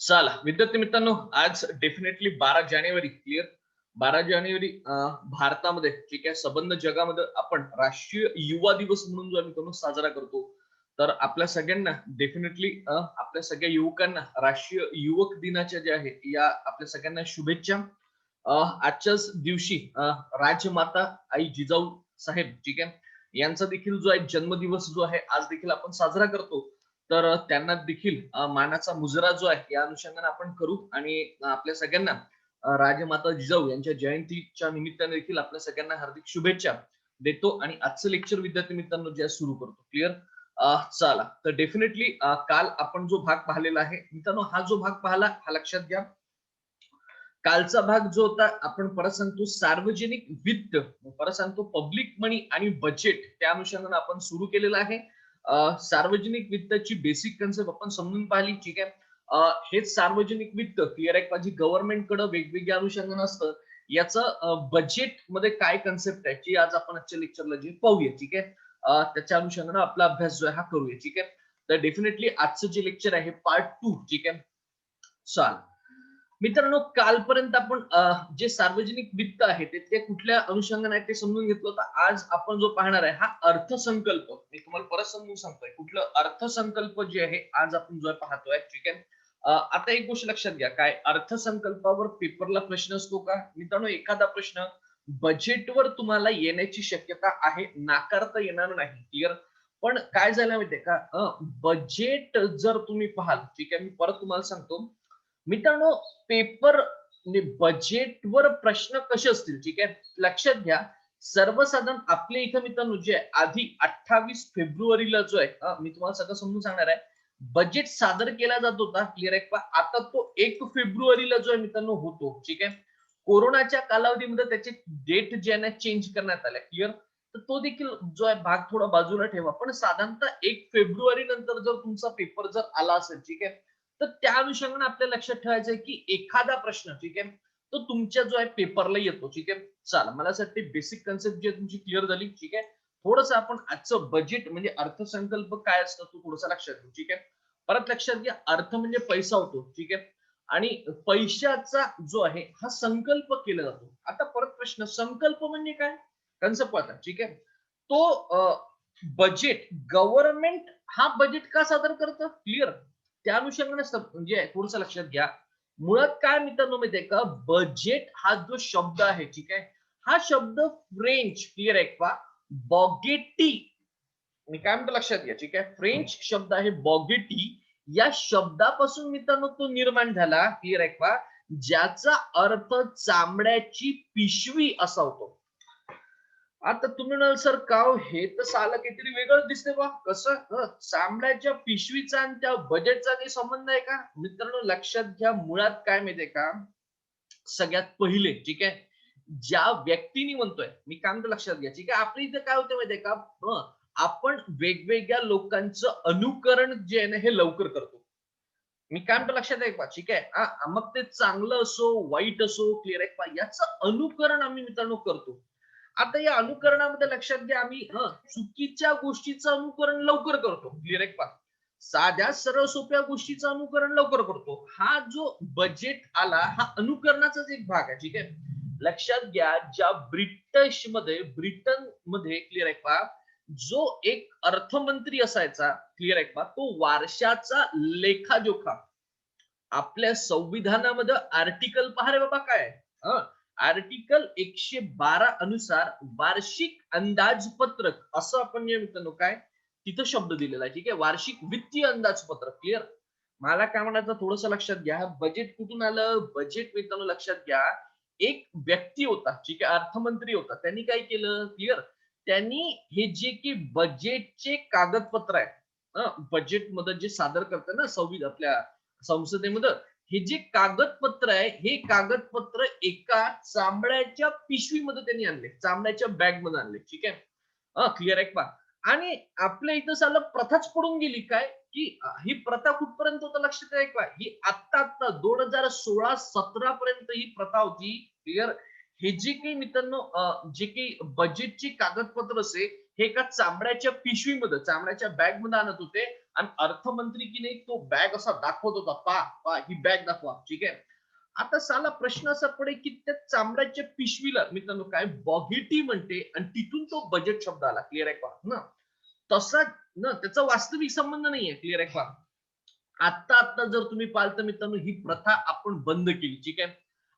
चला विद्यार्थी मित्रांनो, आज डेफिनेटली 12 जानेवारी क्लिअर. 12 जानेवारी भारतामध्ये ठीक आहे, संबंध जगामध्ये आपण राष्ट्रीय युवा दिवस म्हणून जो आहे मित्रांनो साजरा करतो. तर आपल्या सगळ्यांना डेफिनेटली आपल्या सगळ्या युवकांना राष्ट्रीय युवक दिनाच्या ज्या आहे या आपल्या सगळ्यांना शुभेच्छा. आजच्याच दिवशी राजमाता आई जिजाऊ साहेब ठीक आहे यांचा देखील जो आहे जन्मदिवस जो आहे आज देखील आपण साजरा करतो. तर त्यांना देखील मानाचा मुजरा जो आहे या अनुषंगाने आपण करू आणि आपल्या सगळ्यांना राजमाता जिजाऊ यांच्या जयंतीच्या निमित्ताने देखील आपल्या सगळ्यांना हार्दिक शुभेच्छा देतो आणि आजचं लेक्चर विद्यार्थी मित्रांनो जे सुरू करतो. क्लिअर. चला तर डेफिनेटली काल आपण जो भाग पाहिलेला आहे मित्रांनो, हा जो भाग पाहिला हा लक्षात घ्या. कालचा भाग जो होता आपण परत सांगतो सार्वजनिक वित्त, परत सांगतो पब्लिक मनी आणि बजेट त्या अनुषंगाने आपण सुरू केलेलं आहे. सार्वजनिक वित्ताची बेसिक कन्सेप्ट आपण समजून पाहिली. ठीक आहे. हेच सार्वजनिक वित्त क्लिअर आहे पाहिजे गव्हर्नमेंट कडे वेगवेगळ्या अनुषंगाने असतं. याचं बजेट मध्ये काय कन्सेप्ट आहे जी आज आपण आजच्या लेक्चरला जी पाहूया. ठीक आहे. त्याच्या अनुषंगाने आपला अभ्यास जो आहे हा करूया. ठीक आहे. तर डेफिनेटली आजचं जे लेक्चर आहे पार्ट 2. ठीक आहे. चाल मित्रांनो, कालपर्यंत आपण जे सार्वजनिक वित्त आहे ते कुठल्या अनुषंगाने आहे ते समजून घेतलं होतं. आज आपण जो पाहणार आहे हा अर्थसंकल्प. मी तुम्हाला परत समजून सांगतोय कुठलं अर्थसंकल्प जे आहे आज आपण जो पाहतोय. ठीक आहे. आता एक गोष्ट लक्षात घ्या, काय अर्थसंकल्पावर पेपरला प्रश्न असतो का मित्रांनो? एखादा प्रश्न बजेटवर तुम्हाला येण्याची शक्यता आहे, नाकारता येणार नाही. क्लिअर. पण काय झालं माहितीये का, बजेट जर तुम्ही पाहाल, ठीक आहे, मी परत तुम्हाला सांगतो मित्रांनो, पेपर बजेटवर प्रश्न कसे असतील. ठीक आहे. लक्षात घ्या, सर्वसाधारण आपल्या इथं मित्रांनो जे आहे आधी 28 फेब्रुवारीला जो आहे मी तुम्हाला सगळं समजून सांगणार आहे, बजेट सादर केला जात होता. क्लिअर आहे का? आता तो 1 फेब्रुवारीला जो आहे मित्रांनो होतो. ठीक आहे. कोरोनाच्या कालावधीमध्ये त्याचे डेट जे आहे चेंज करण्यात आल्या. क्लिअर. तर तो देखील जो आहे भाग थोडा बाजूला ठेवा, पण साधारणतः 1 फेब्रुवारी नंतर जर तुमचा पेपर जर आला असेल, ठीक आहे, तर त्या अनुषंगाने आपल्या लक्षात ठेवायचं आहे की एखादा प्रश्न ठीक आहे तो तुमच्या जो आहे पेपरला येतो. ठीक आहे. चला मला असं वाटतं बेसिक कन्सेप्ट जी तुमची क्लिअर झाली. ठीक आहे. थोडंसं आपण आजचं बजेट म्हणजे अर्थसंकल्प काय असतं तो थोडंसं लक्षात घेऊ. ठीक आहे. परत लक्षात घ्या, अर्थ म्हणजे पैसा होतो. ठीक आहे. आणि पैशाचा जो आहे हा संकल्प केला जातो. आता परत प्रश्न, संकल्प म्हणजे काय? कन्सेप्ट आता. ठीक आहे. तो बजेट गव्हर्नमेंट हा बजेट का सादर करतं? क्लिअर. त्या अनुषंगाने म्हणजे थोडंसं लक्षात घ्या. मुळात काय मित्रांनो माहितीये का, बजेट हा जो शब्द आहे, ठीक आहे, हा शब्द फ्रेंच क्लिअर आहे का, बॉगेटी, मी काय म्हणतो लक्षात घ्या. ठीक आहे. फ्रेंच शब्द आहे बॉगेटी. या शब्दापासून मित्रांनो तो निर्माण झाला. क्लिअर आहे का, ज्याचा अर्थ चामड्याची पिशवी असा होतो. आता तुम्ही म्हणाल सर का हो, हे तर साला काहीतरी वेगळंच दिसतंय बा. कसं चामड्याच्या पिशवीचा आणि त्या बजेटचा काही संबंध आहे का? मित्रांनो लक्षात घ्या, मुळात काय माहितीये का, सगळ्यात पहिले ठीक आहे ज्या व्यक्तीनी म्हणतोय, मी काय म्हणतो लक्षात घ्या. ठीक आहे. आपल्या इथे काय होतं माहितीये का, आपण वेगवेगळ्या लोकांचं अनुकरण जे आहे ना हे लवकर करतो. मी काय म्हणतो लक्षात आहे का? ठीक आहे. मग ते चांगलं असो वाईट असो, क्लिअर आहे का, याचं अनुकरण आम्ही मित्रांनो करतो. आता या अनुकरणामध्ये लक्षात घ्या, आम्ही चुकीच्या गोष्टीचं अनुकरण लवकर करतो. क्लिअर आहे का? साध्या सरळ सोप्या गोष्टीचं अनुकरण लवकर करतो. हा जो बजेट आला हा अनुकरणाचाच एक भाग आहे. ठीक आहे. लक्षात घ्या, ज्या ब्रिटन मध्ये क्लिअर आहे का, जो एक अर्थमंत्री असायचा, क्लिअर आहे का, तो वारशाचा लेखाजोखा आपल्या संविधानामध्ये आर्टिकल पहा रे बाबा काय आहे. आर्टिकल 112 अनुसार वार्षिक अंदाजपत्रक असं आपण जे म्हणतो काय तिथं शब्द दिलेला आहे. ठीक आहे. वार्षिक वित्तीय अंदाजपत्रक. क्लिअर. मला काय म्हणायचं थोडंसं लक्षात घ्या, बजेट कुठून आलं? बजेट मित्रांनो लक्षात घ्या, एक व्यक्ती होता. ठीक आहे. अर्थमंत्री होता. त्यांनी काय केलं? क्लिअर. त्यांनी हे जे की बजेटचे कागदपत्र आहे, बजेट मध्ये जे सादर करतात ना आपल्या संसदेमध्ये, हे जे कागदपत्र आहे हे कागदपत्र एका चांबड्याच्या पिशवीमध्ये त्यांनी आणले, चांबड्याच्या बॅग मध्ये आणले. ठीक आहे. क्लिअर आहे का? आणि आपल्या इथं साला प्रथाच पडून गेली काय, की ही प्रथा कुठपर्यंत होतं लक्षात आहे का, ही आता 2016-17 पर्यंत ही प्रथा होती. क्लिअर. हे जे काही मित्रांनो जे काही बजेटची कागदपत्र असे हे एका चामड्याच्या पिशवीमध्ये, चामड्याच्या बॅग मध्ये आणत होते आणि अर्थमंत्री की नाही तो बॅग असा दाखवत होता, पा पा ही बॅग दाखवा. ठीक आहे. आता साला प्रश्न असा पडे की त्या चामड्याच्या पिशवीला मित्रांनो काय बॉगेटी म्हणते आणि तिथून तो बजेट शब्द आला. क्लिअर आहे का ना? तसा ना त्याचा वास्तविक संबंध नाहीये. क्लिअर आहे का? आता आता जर तुम्ही पाहिलं तर मित्रांनो ही प्रथा आपण बंद केली. ठीक आहे.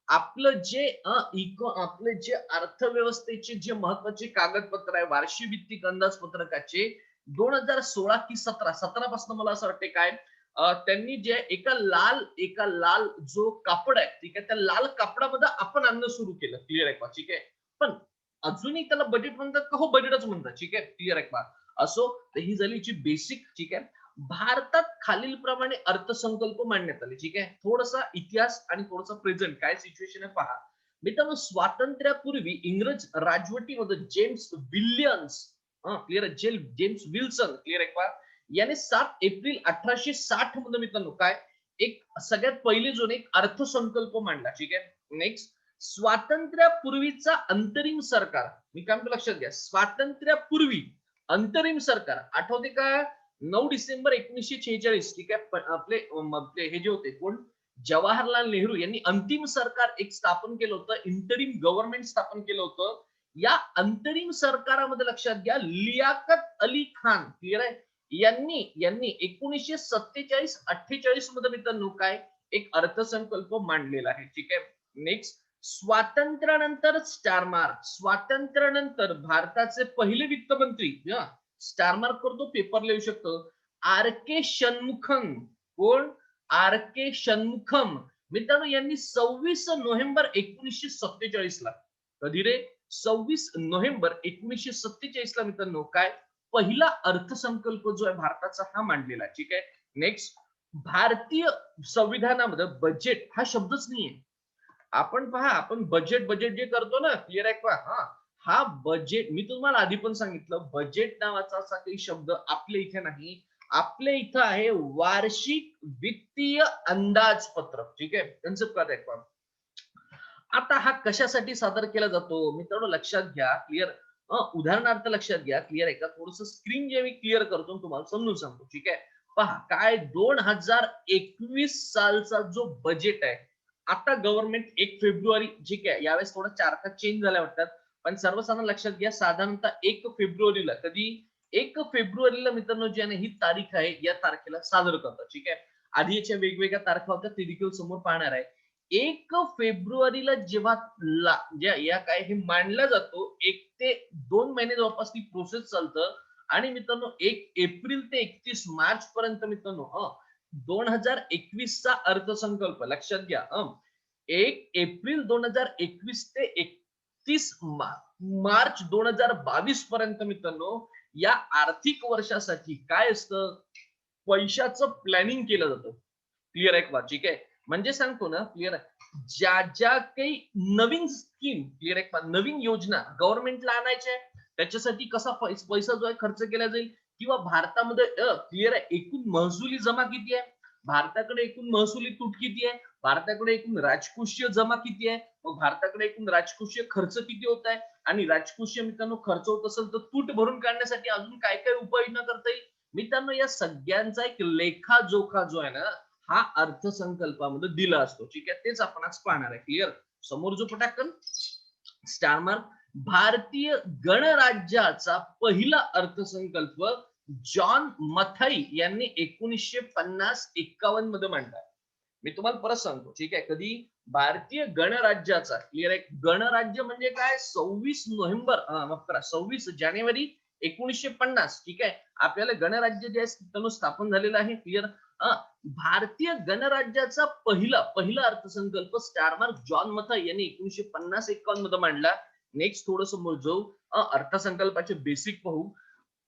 आपलं जे आपले जे अर्थव्यवस्थेचे जे महत्वाचे कागदपत्र आहे वार्षिक भित्तिक अंदाजपत्रकाचे 2016 की 17 पासून मला असं वाटते काय त्यांनी जे एका लाल जो कापड आहे ठीक आहे त्या लाल कापडामध्ये आपण आणणं सुरू केलं. क्लिअर आहे का? ठीक आहे. पण अजूनही त्याला बजेट म्हणतात का? हो बजेटच म्हणतात. ठीक आहे. क्लिअर आहे का? असो तर ही झाली जी बेसिक. ठीक आहे. भारतात खालील प्रमाणे अर्थसंकल्प मांडण्यात आले. ठीक आहे. थोडासा इतिहास आणि थोडासा प्रेझेंट काय सिच्युएशन आहे पहा. मित्रांनो स्वातंत्र्यापूर्वी इंग्रज राजवटीमध्ये जेम्स विल्यम्स क्लिअर आहे जेम्स विल्सन क्लिअर आहे का याने 7 एप्रिल 1860 मध्ये मित्रांनो काय एक सगळ्यात पहिले जो एक अर्थसंकल्प मांडला. ठीक आहे. नेक्स्ट स्वातंत्र्यापूर्वीचा अंतरिम सरकार. मी काय म्हणतो लक्षात घ्या. स्वातंत्र्यापूर्वी अंतरिम सरकार आठवते का? 9 डिसेंबर 1946 ठीक आहे. आपले हे जे होते कोण जवाहरलाल नेहरू यांनी अंतिम सरकार एक स्थापन केलं होतं. इंटरिम गव्हर्नमेंट स्थापन केलं होतं. या अंतरिम सरकारामध्ये लक्षात घ्या लियाकत अली खान क्लिअर आहे यांनी 1947-48 मध्ये मित्रांनो काय एक अर्थसंकल्प मांडलेला आहे. ठीक आहे. नेक्स्ट स्वातंत्र्यानंतर स्वातंत्र्यानंतर भारताचे पहिले वित्तमंत्री स्टारमार्क करतो पेपर लिहू शकतो आर के षणमुखम. कोण? आर के षणमुखम मित्रांनो यांनी 26 नोव्हेंबर 1947 ला कधी रे 26 नोव्हेंबर 1947 ला मित्रांनो काय पहिला अर्थसंकल्प जो आहे भारताचा हा मांडलेला आहे. ठीक आहे. नेक्स्ट भारतीय संविधानामध्ये बजेट हा शब्दच नाहीये. आपण पहा आपण बजेट जे करतो ना क्लिअर आहे का? हा बजेट मी तुम्हाला आधी पण सांगितलं बजेट नावाचा असा काही शब्द आपल्या इथे नाही. आपल्या इथं आहे वार्षिक वित्तीय अंदाजपत्रक. ठीक आहे. कन्सेप्ट काय आहे. आता हा कशासाठी सादर केला जातो मित्रांनो लक्षात घ्या. क्लिअर उदाहरणार्थ लक्षात घ्या. क्लिअर आहे का? थोडस स्क्रीन जे मी क्लिअर करतो तुम्हाला समजून सांगतो. ठीक आहे. पहा काय 2021 सालचा जो बजेट आहे आता गव्हर्नमेंट 1 फेब्रुवारी ठीक आहे यावेळेस थोडा तारखा चेंज झाल्या वाटतात पण सर्वसाधारण लक्षात घ्या साधारणतः 1 फेब्रुवारीला कधी 1 फेब्रुवारीला मित्रांनो जी आहे ही तारीख आहे या तारखेला सादर करतात. ठीक आहे. आधी याच्या वेगवेगळ्या तारखा होत्या ते देखील समोर पाहणार आहे. 1 फेब्रुवारीला जेव्हा या काय हे मांडला जातो 1 ते 2 महिने जवळपास ती प्रोसेस चालतं आणि मित्रांनो 1 एप्रिल ते 31 मार्च पर्यंत मित्रांनो 2021 चा अर्थसंकल्प लक्षात घ्या. 1 एप्रिल 2021 ते 31 मार्च 2022 पर्यंत मित्रांनो या आर्थिक वर्षासाठी काय असतं पैशाचं प्लॅनिंग केलं जातं. क्लिअर आहे का? ठीक आहे. म्हणजे सांगतो ना क्लिअर आहे ज्या काही नवीन स्कीम क्लिअर आहे का नवीन योजना गव्हर्नमेंटला आणायच्या त्याच्यासाठी कसा पैसा जो आहे खर्च केला जाईल किंवा भारतामध्ये क्लिअर आहे एकूण महसुली जमा किती आहे भारताकडे एकूण महसुली तूट किती आहे भारताकडे एकूण राजकोषीय जमा किती आहे मग भारताकडे एकूण राजकोषीय खर्च किती होत आहे आणि राजकोषीय मित्रांनो खर्च होत असेल तर तूट भरून काढण्यासाठी अजून काय काय उपाययोजना करता येईल मित्रांनो या सगळ्यांचा एक लेखाजोखा जो आहे ना हा अर्थसंकल्पामध्ये दिला असतो. ठीक आहे. तेच आपण आज पाहणार आहे. क्लिअर समोर जो पटाकन स्टारमार्क भारतीय गणराज्याचा पहिला अर्थसंकल्प जॉन मथाई यांनी 1950-51 मध्ये मांडला. मी तुम्हाला परत सांगतो. ठीक आहे. कधी भारतीय गणराज्याचा क्लिअर आहे गणराज्य म्हणजे काय 26 नोव्हेंबर 26 जानेवारी 1950 ठीक आहे आपल्याला गणराज्य जे आहे स्थापन झालेलं आहे. क्लिअर भारतीय गणराज्याचा पहिला अर्थसंकल्प स्टारमार्क जॉन मथाई यांनी 1950-51 मध्ये मांडला. नेक्स्ट थोडस जाऊ अर्थसंकल्पाचे बेसिक पाहू.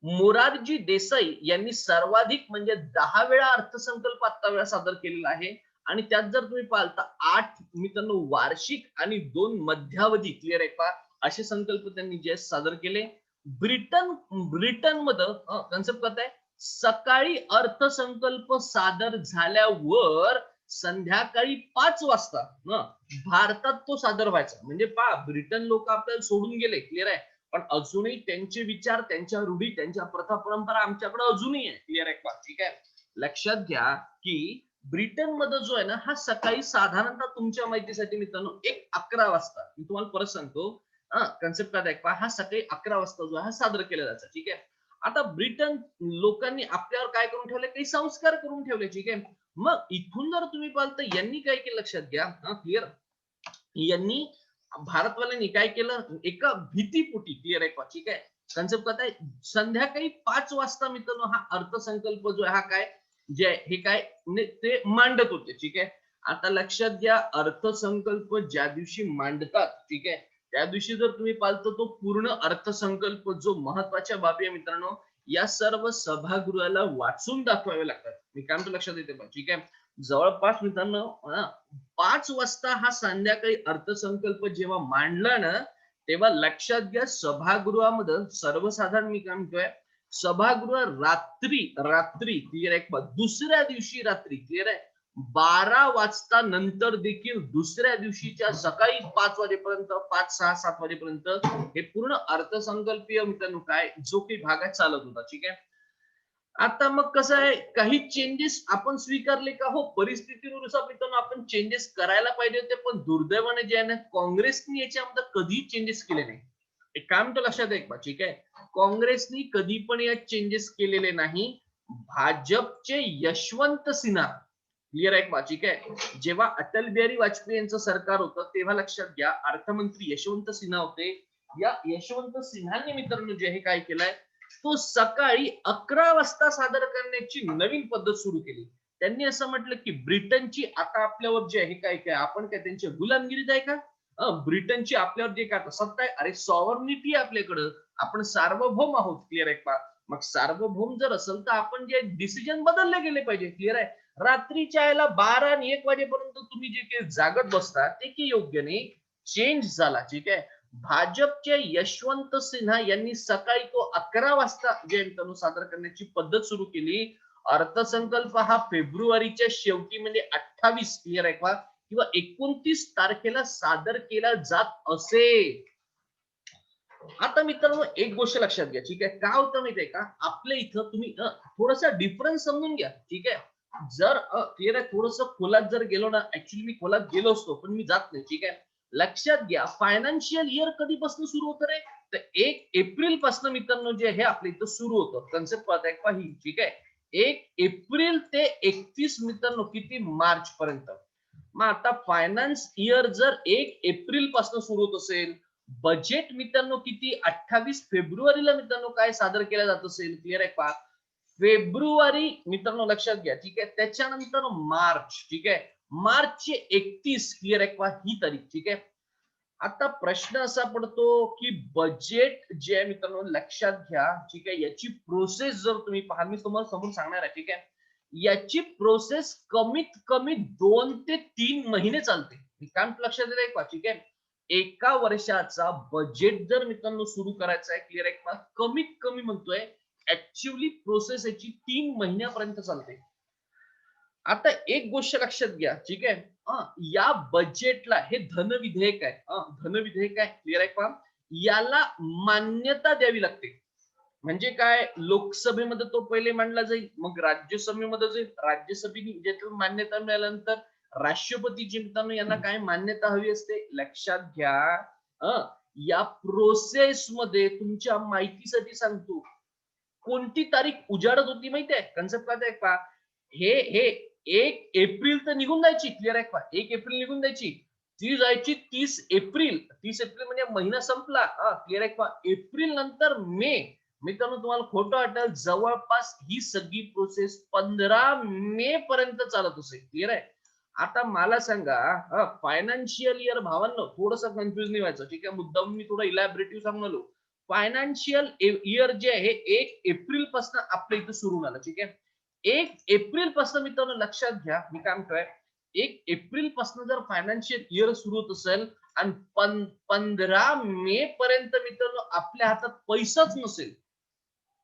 मोरारजी देसाई यांनी सर्वाधिक म्हणजे 10 वेळा अर्थसंकल्प आता वेळा सादर केलेला आहे आणि त्यात जर तुम्ही पाहाल तर 8 मित्रांनो वार्षिक आणि 2 मध्यावधी क्लिअर आहे का असे संकल्प त्यांनी जे सादर केले. ब्रिटन मध्ये कन्सेप्ट करत आहे सकाळी अर्थसंकल्प सादर झाल्यावर संध्याकाळी 5 वाजता भारतात तो सादर व्हायचा म्हणजे पहा ब्रिटन लोक आपल्याला सोडून गेले क्लिअर आहे पण अजूनही त्यांचे विचार, त्यांच्या रूढी, त्यांच्या प्रथा परंपरा आमच्याकडे अजूनही आहे. क्लिअर आहे का? ठीक आहे. लक्षात घ्या की ब्रिटनमध्ये जो आहे ना, हा सकाळी साधारणतः तुमच्या माहितीसाठी मित्रांनो 11 वाजता, मी तुम्हाला परत सांगतो, कन्सेप्ट काय आहे, हा सकाळी 11 वाजता जो आहे हा साजरा केला जातो. ठीक आहे. आता ब्रिटन लोकांनी आपल्यावर काय करून ठेवले, काही संस्कार करून ठेवले. ठीक आहे. मग इथून जर तुम्ही पाहिलं तर यांनी काय केलं लक्षात घ्या. क्लिअर, यांनी भारतवाल्यांनी काय केलं, एका भीतीपोटी, क्लिअर आहे का? ठीक आहे. कन्सेप्ट काय आहे, संध्याकाळी 5 वाजता मित्रांनो हा अर्थसंकल्प जो आहे हा काय, जे हे काय ते मांडत होते. ठीक आहे. आता लक्षात घ्या, अर्थसंकल्प ज्या दिवशी मांडतात, ठीक आहे, त्या दिवशी जर तुम्ही पाहिलं तो पूर्ण अर्थसंकल्प जो महत्वाच्या बाबी आहे मित्रांनो, या सर्व सभागृहाला वाचून दाखवावे लागतात. मी काय म्हणतो लक्षात येते पण. ठीक आहे. जवळपास मित्रांनो 5 वाजता हा संध्याकाळी अर्थसंकल्प जेव्हा मांडला ना, तेव्हा लक्षात घ्या सभागृहामध्ये सर्वसाधारण, मी काय म्हणतोय, सभागृह रात्री रात्री क्लिअर आहे, दुसऱ्या दिवशी रात्री, क्लिअर आहे, 12 वाजता नंतर देखील दुसऱ्या दिवशीच्या सकाळी 5 वाजेपर्यंत, 5, 6, 7 वाजेपर्यंत हे पूर्ण अर्थसंकल्पीय मित्रांनो काय जो काही भागात चालत होता. ठीक आहे. आता मग कसं आहे, काही चेंजेस आपण स्वीकारले का? हो, परिस्थितीनुसार मित्रांनो आपण चेंजेस करायला पाहिजे होते, पण दुर्दैवाने जे आहे ना, काँग्रेसने याच्यामध्ये कधी चेंजेस केले नाही. एक काम तर लक्षात आहे का? ठीक आहे. काँग्रेसनी कधी पण यात चेंजेस केलेले नाही. भाजपचे यशवंत सिन्हा, क्लिअर आहे का? ठीक आहे. जेव्हा अटल बिहारी वाजपेयी यांचं सरकार होतं तेव्हा लक्षात घ्या अर्थमंत्री यशवंत सिन्हा होते. या यशवंत सिन्हांनी मित्रांनो जे हे काय केलंय, तो सकाळी 11 वाजता सादर करण्याची नवीन पद्धत सुरू केली. त्यांनी असं म्हटलं की ब्रिटनची आता आपल्यावर जे आहे काय काय, आपण काय त्यांच्या गुलामगिरीत आहे का? ब्रिटनची आपल्यावर जे काय सत्ता आहे, अरे सॉव्हर्निटी आपल्याकडं, आपण सार्वभौम आहोत. क्लिअर आहे का? मग सार्वभौम जर असेल तर आपण जे डिसिजन बदलले गेले पाहिजे. क्लिअर आहे. रात्रीच्या याला 12 आणि 1 वाजेपर्यंत तुम्ही जे काही जागत बसता ते की योग्य नाही. चेंज झाला. ठीक आहे. भाजपचे यशवंत सिन्हा यांनी सकाळी तो 11 वाजता जे सादर करण्याची पद्धत सुरू केली. अर्थसंकल्प हा फेब्रुवारीच्या शेवटी म्हणजे 28, क्लिअर आहे का, किंवा 29 तारखेला सादर केला जात असे. आता मित्रांनो एक गोष्ट लक्षात घ्या. ठीक आहे. काय होतं माहितीये का, आपल्या इथं तुम्ही थोडासा डिफरन्स समजून घ्या. ठीक आहे. जर क्लिअर आहे, थोडस खोलात जर गेलो ना, ऍक्च्युली मी खोलात गेलो असतो पण मी जात नाही. ठीक आहे. लक्षात घ्या, फायनान्शियल इयर कधीपासून सुरू होतं रे, तर 1 एप्रिल पासून मित्रांनो जे हे आपल्या इथं सुरू होतं. कन्सेप्ट पाहताय का ही? ठीक आहे. 1 एप्रिल ते 31 मित्रांनो किती मार्च पर्यंत. मग आता फायनान्स इयर जर 1 एप्रिल पासून सुरू होत असेल, बजेट मित्रांनो किती 28 फेब्रुवारीला मित्रांनो काय सादर केलं जात असेल, क्लिअर आहे का? फेब्रुवारी मित्रांनो लक्षात घ्या. ठीक आहे. त्याच्यानंतर मार्च. ठीक आहे. मार्चचे 31, क्लिअर आहे का ही तारीख. ठीक आहे. आता प्रश्न असा पडतो की बजेट जे आहे मित्रांनो लक्षात घ्या. ठीक आहे. याची प्रोसेस जर तुम्ही पाहाल, मी तुम्हाला समोर सांगणार आहे. ठीक आहे. याची प्रोसेस कमीत कमी 2 ते 3 महिने चालते. काम लक्षात येत आहे का? ठीक आहे. एका वर्षाचा बजेट जर मित्रांनो सुरू करायचा आहे, क्लिअर आहे का, कमीत कमी म्हणतोय ऍक्च्युअली प्रोसेस याची 3 महिन्यापर्यंत चालते. आता एक गोष्ट लक्षात घ्या. ठीक आहे. या बजेटला हे धन विधेयक आहे. धन विधेयक आहे, क्लिअर आहे का, याला मान्यता द्यावी लागते. म्हणजे काय, लोकसभेमध्ये तो पहिले मांडला जाईल, मग राज्यसभेमध्ये जाईल, राज्यसभेने ज्यातून मान्यता मिळाल्यानंतर राष्ट्रपतीची मित्रांनो यांना काय मान्यता हवी असते. लक्षात घ्या, या प्रोसेस मध्ये तुमच्या माहितीसाठी सांगतो, कोणती तारीख उजाडत होती माहितीये? कन्सेप्ट काय का, हे हे 1 एप्रिल तर निघून जायची, क्लिअर आहे का, 1 एप्रिल निघून जायची, ती जायची 30 एप्रिल. 30 एप्रिल म्हणजे महिना संपला. क्लिअर आहे का? एप्रिल नंतर मे. मित्रांनो तुम्हाला खोटं वाटेल, जवळपास ही सगळी प्रोसेस 15 मे पर्यंत चालत असेल. क्लिअर आहे. आता मला सांगा, फायनान्शियल इयर भावांनो थोडस कन्फ्युज नाही व्हायचं. ठीक आहे. मुद्दाम मी थोडं इलॅबरेटिव्ह सांगलो. फायनान्शियल इयर जे आहे 1 एप्रिल पासून आपल्या इथं सुरू झालं. ठीक आहे. 1 एप्रिल पासून मित्रांनो लक्षात घ्या, मी काय म्हणतोय, 1 एप्रिल पासून जर फायनान्शियल इयर सुरू होत असेल आणि 15 मे पर्यंत मित्रांनो आपल्या हातात पैसाच नसेल,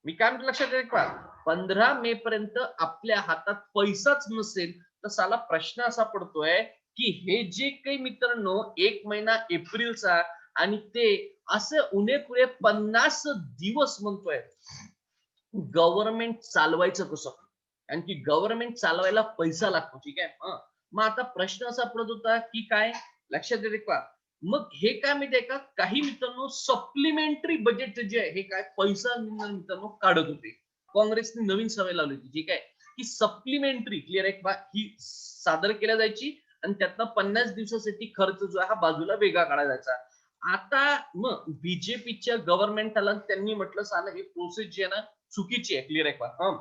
मी काय म्हणतो लक्षात येईल का, 15 मे पर्यंत आपल्या हातात पैसाच नसेल, तर साला प्रश्न असा पडतोय की हे जे काही मित्रांनो 1 महिना एप्रिलचा आणि ते असे उणेपुणे 50 दिवस म्हणतोय गव्हर्नमेंट चालवायचं कसं, कारण की गव्हर्नमेंट चालवायला पैसा लागतो. ठीक आहे. मग आता प्रश्न असा पडत होता की काय लक्षात येते का, मग हे काय माहितीये का, काही मित्रांनो सप्लिमेंटरी बजेट जे आहे हे काय पैसा मित्रांनो काढत होते. काँग्रेसने नवीन सवय लावली होती. ठीक आहे, की सप्लिमेंटरी क्लिअर आहे का ही सादर केल्या जायची आणि त्यातनं 50 दिवसासाठी खर्च जो आहे हा बाजूला वेगळा काढला जायचा. आता मग बीजेपीच्या गव्हर्नमेंटला त्यांनी म्हटलं साला हे प्रोसेस जी आहे ना चुकीची आहे. क्लिअर आहे का,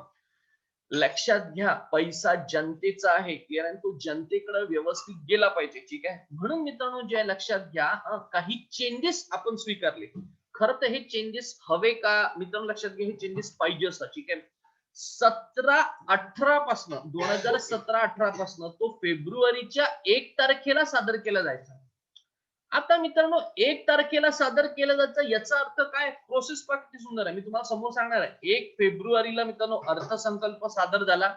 लक्षात घ्या पैसा जनतेचा आहे क्लिअर आहे, तो जनतेकडे व्यवस्थित गेला पाहिजे. ठीक आहे, म्हणून मित्रांनो जे लक्षात घ्या काही चेंजेस आपण स्वीकारले. खरं तर हे चेंजेस हवे का मित्रांनो, लक्षात घ्या हे चेंजेस पाहिजे असतात. ठीक आहे, 17-18 पासून 2017-18 पासून तो फेब्रुवारीच्या 1 तारखेला सादर केला जायचा. आता मित्रांनो 1 तारखेला सादर केलं जातं याचा अर्थ काय, प्रोसेस किती सुंदर आहे मी तुम्हाला समोर सांगणार आहे. 1 फेब्रुवारीला मित्रांनो अर्थसंकल्प सादर झाला.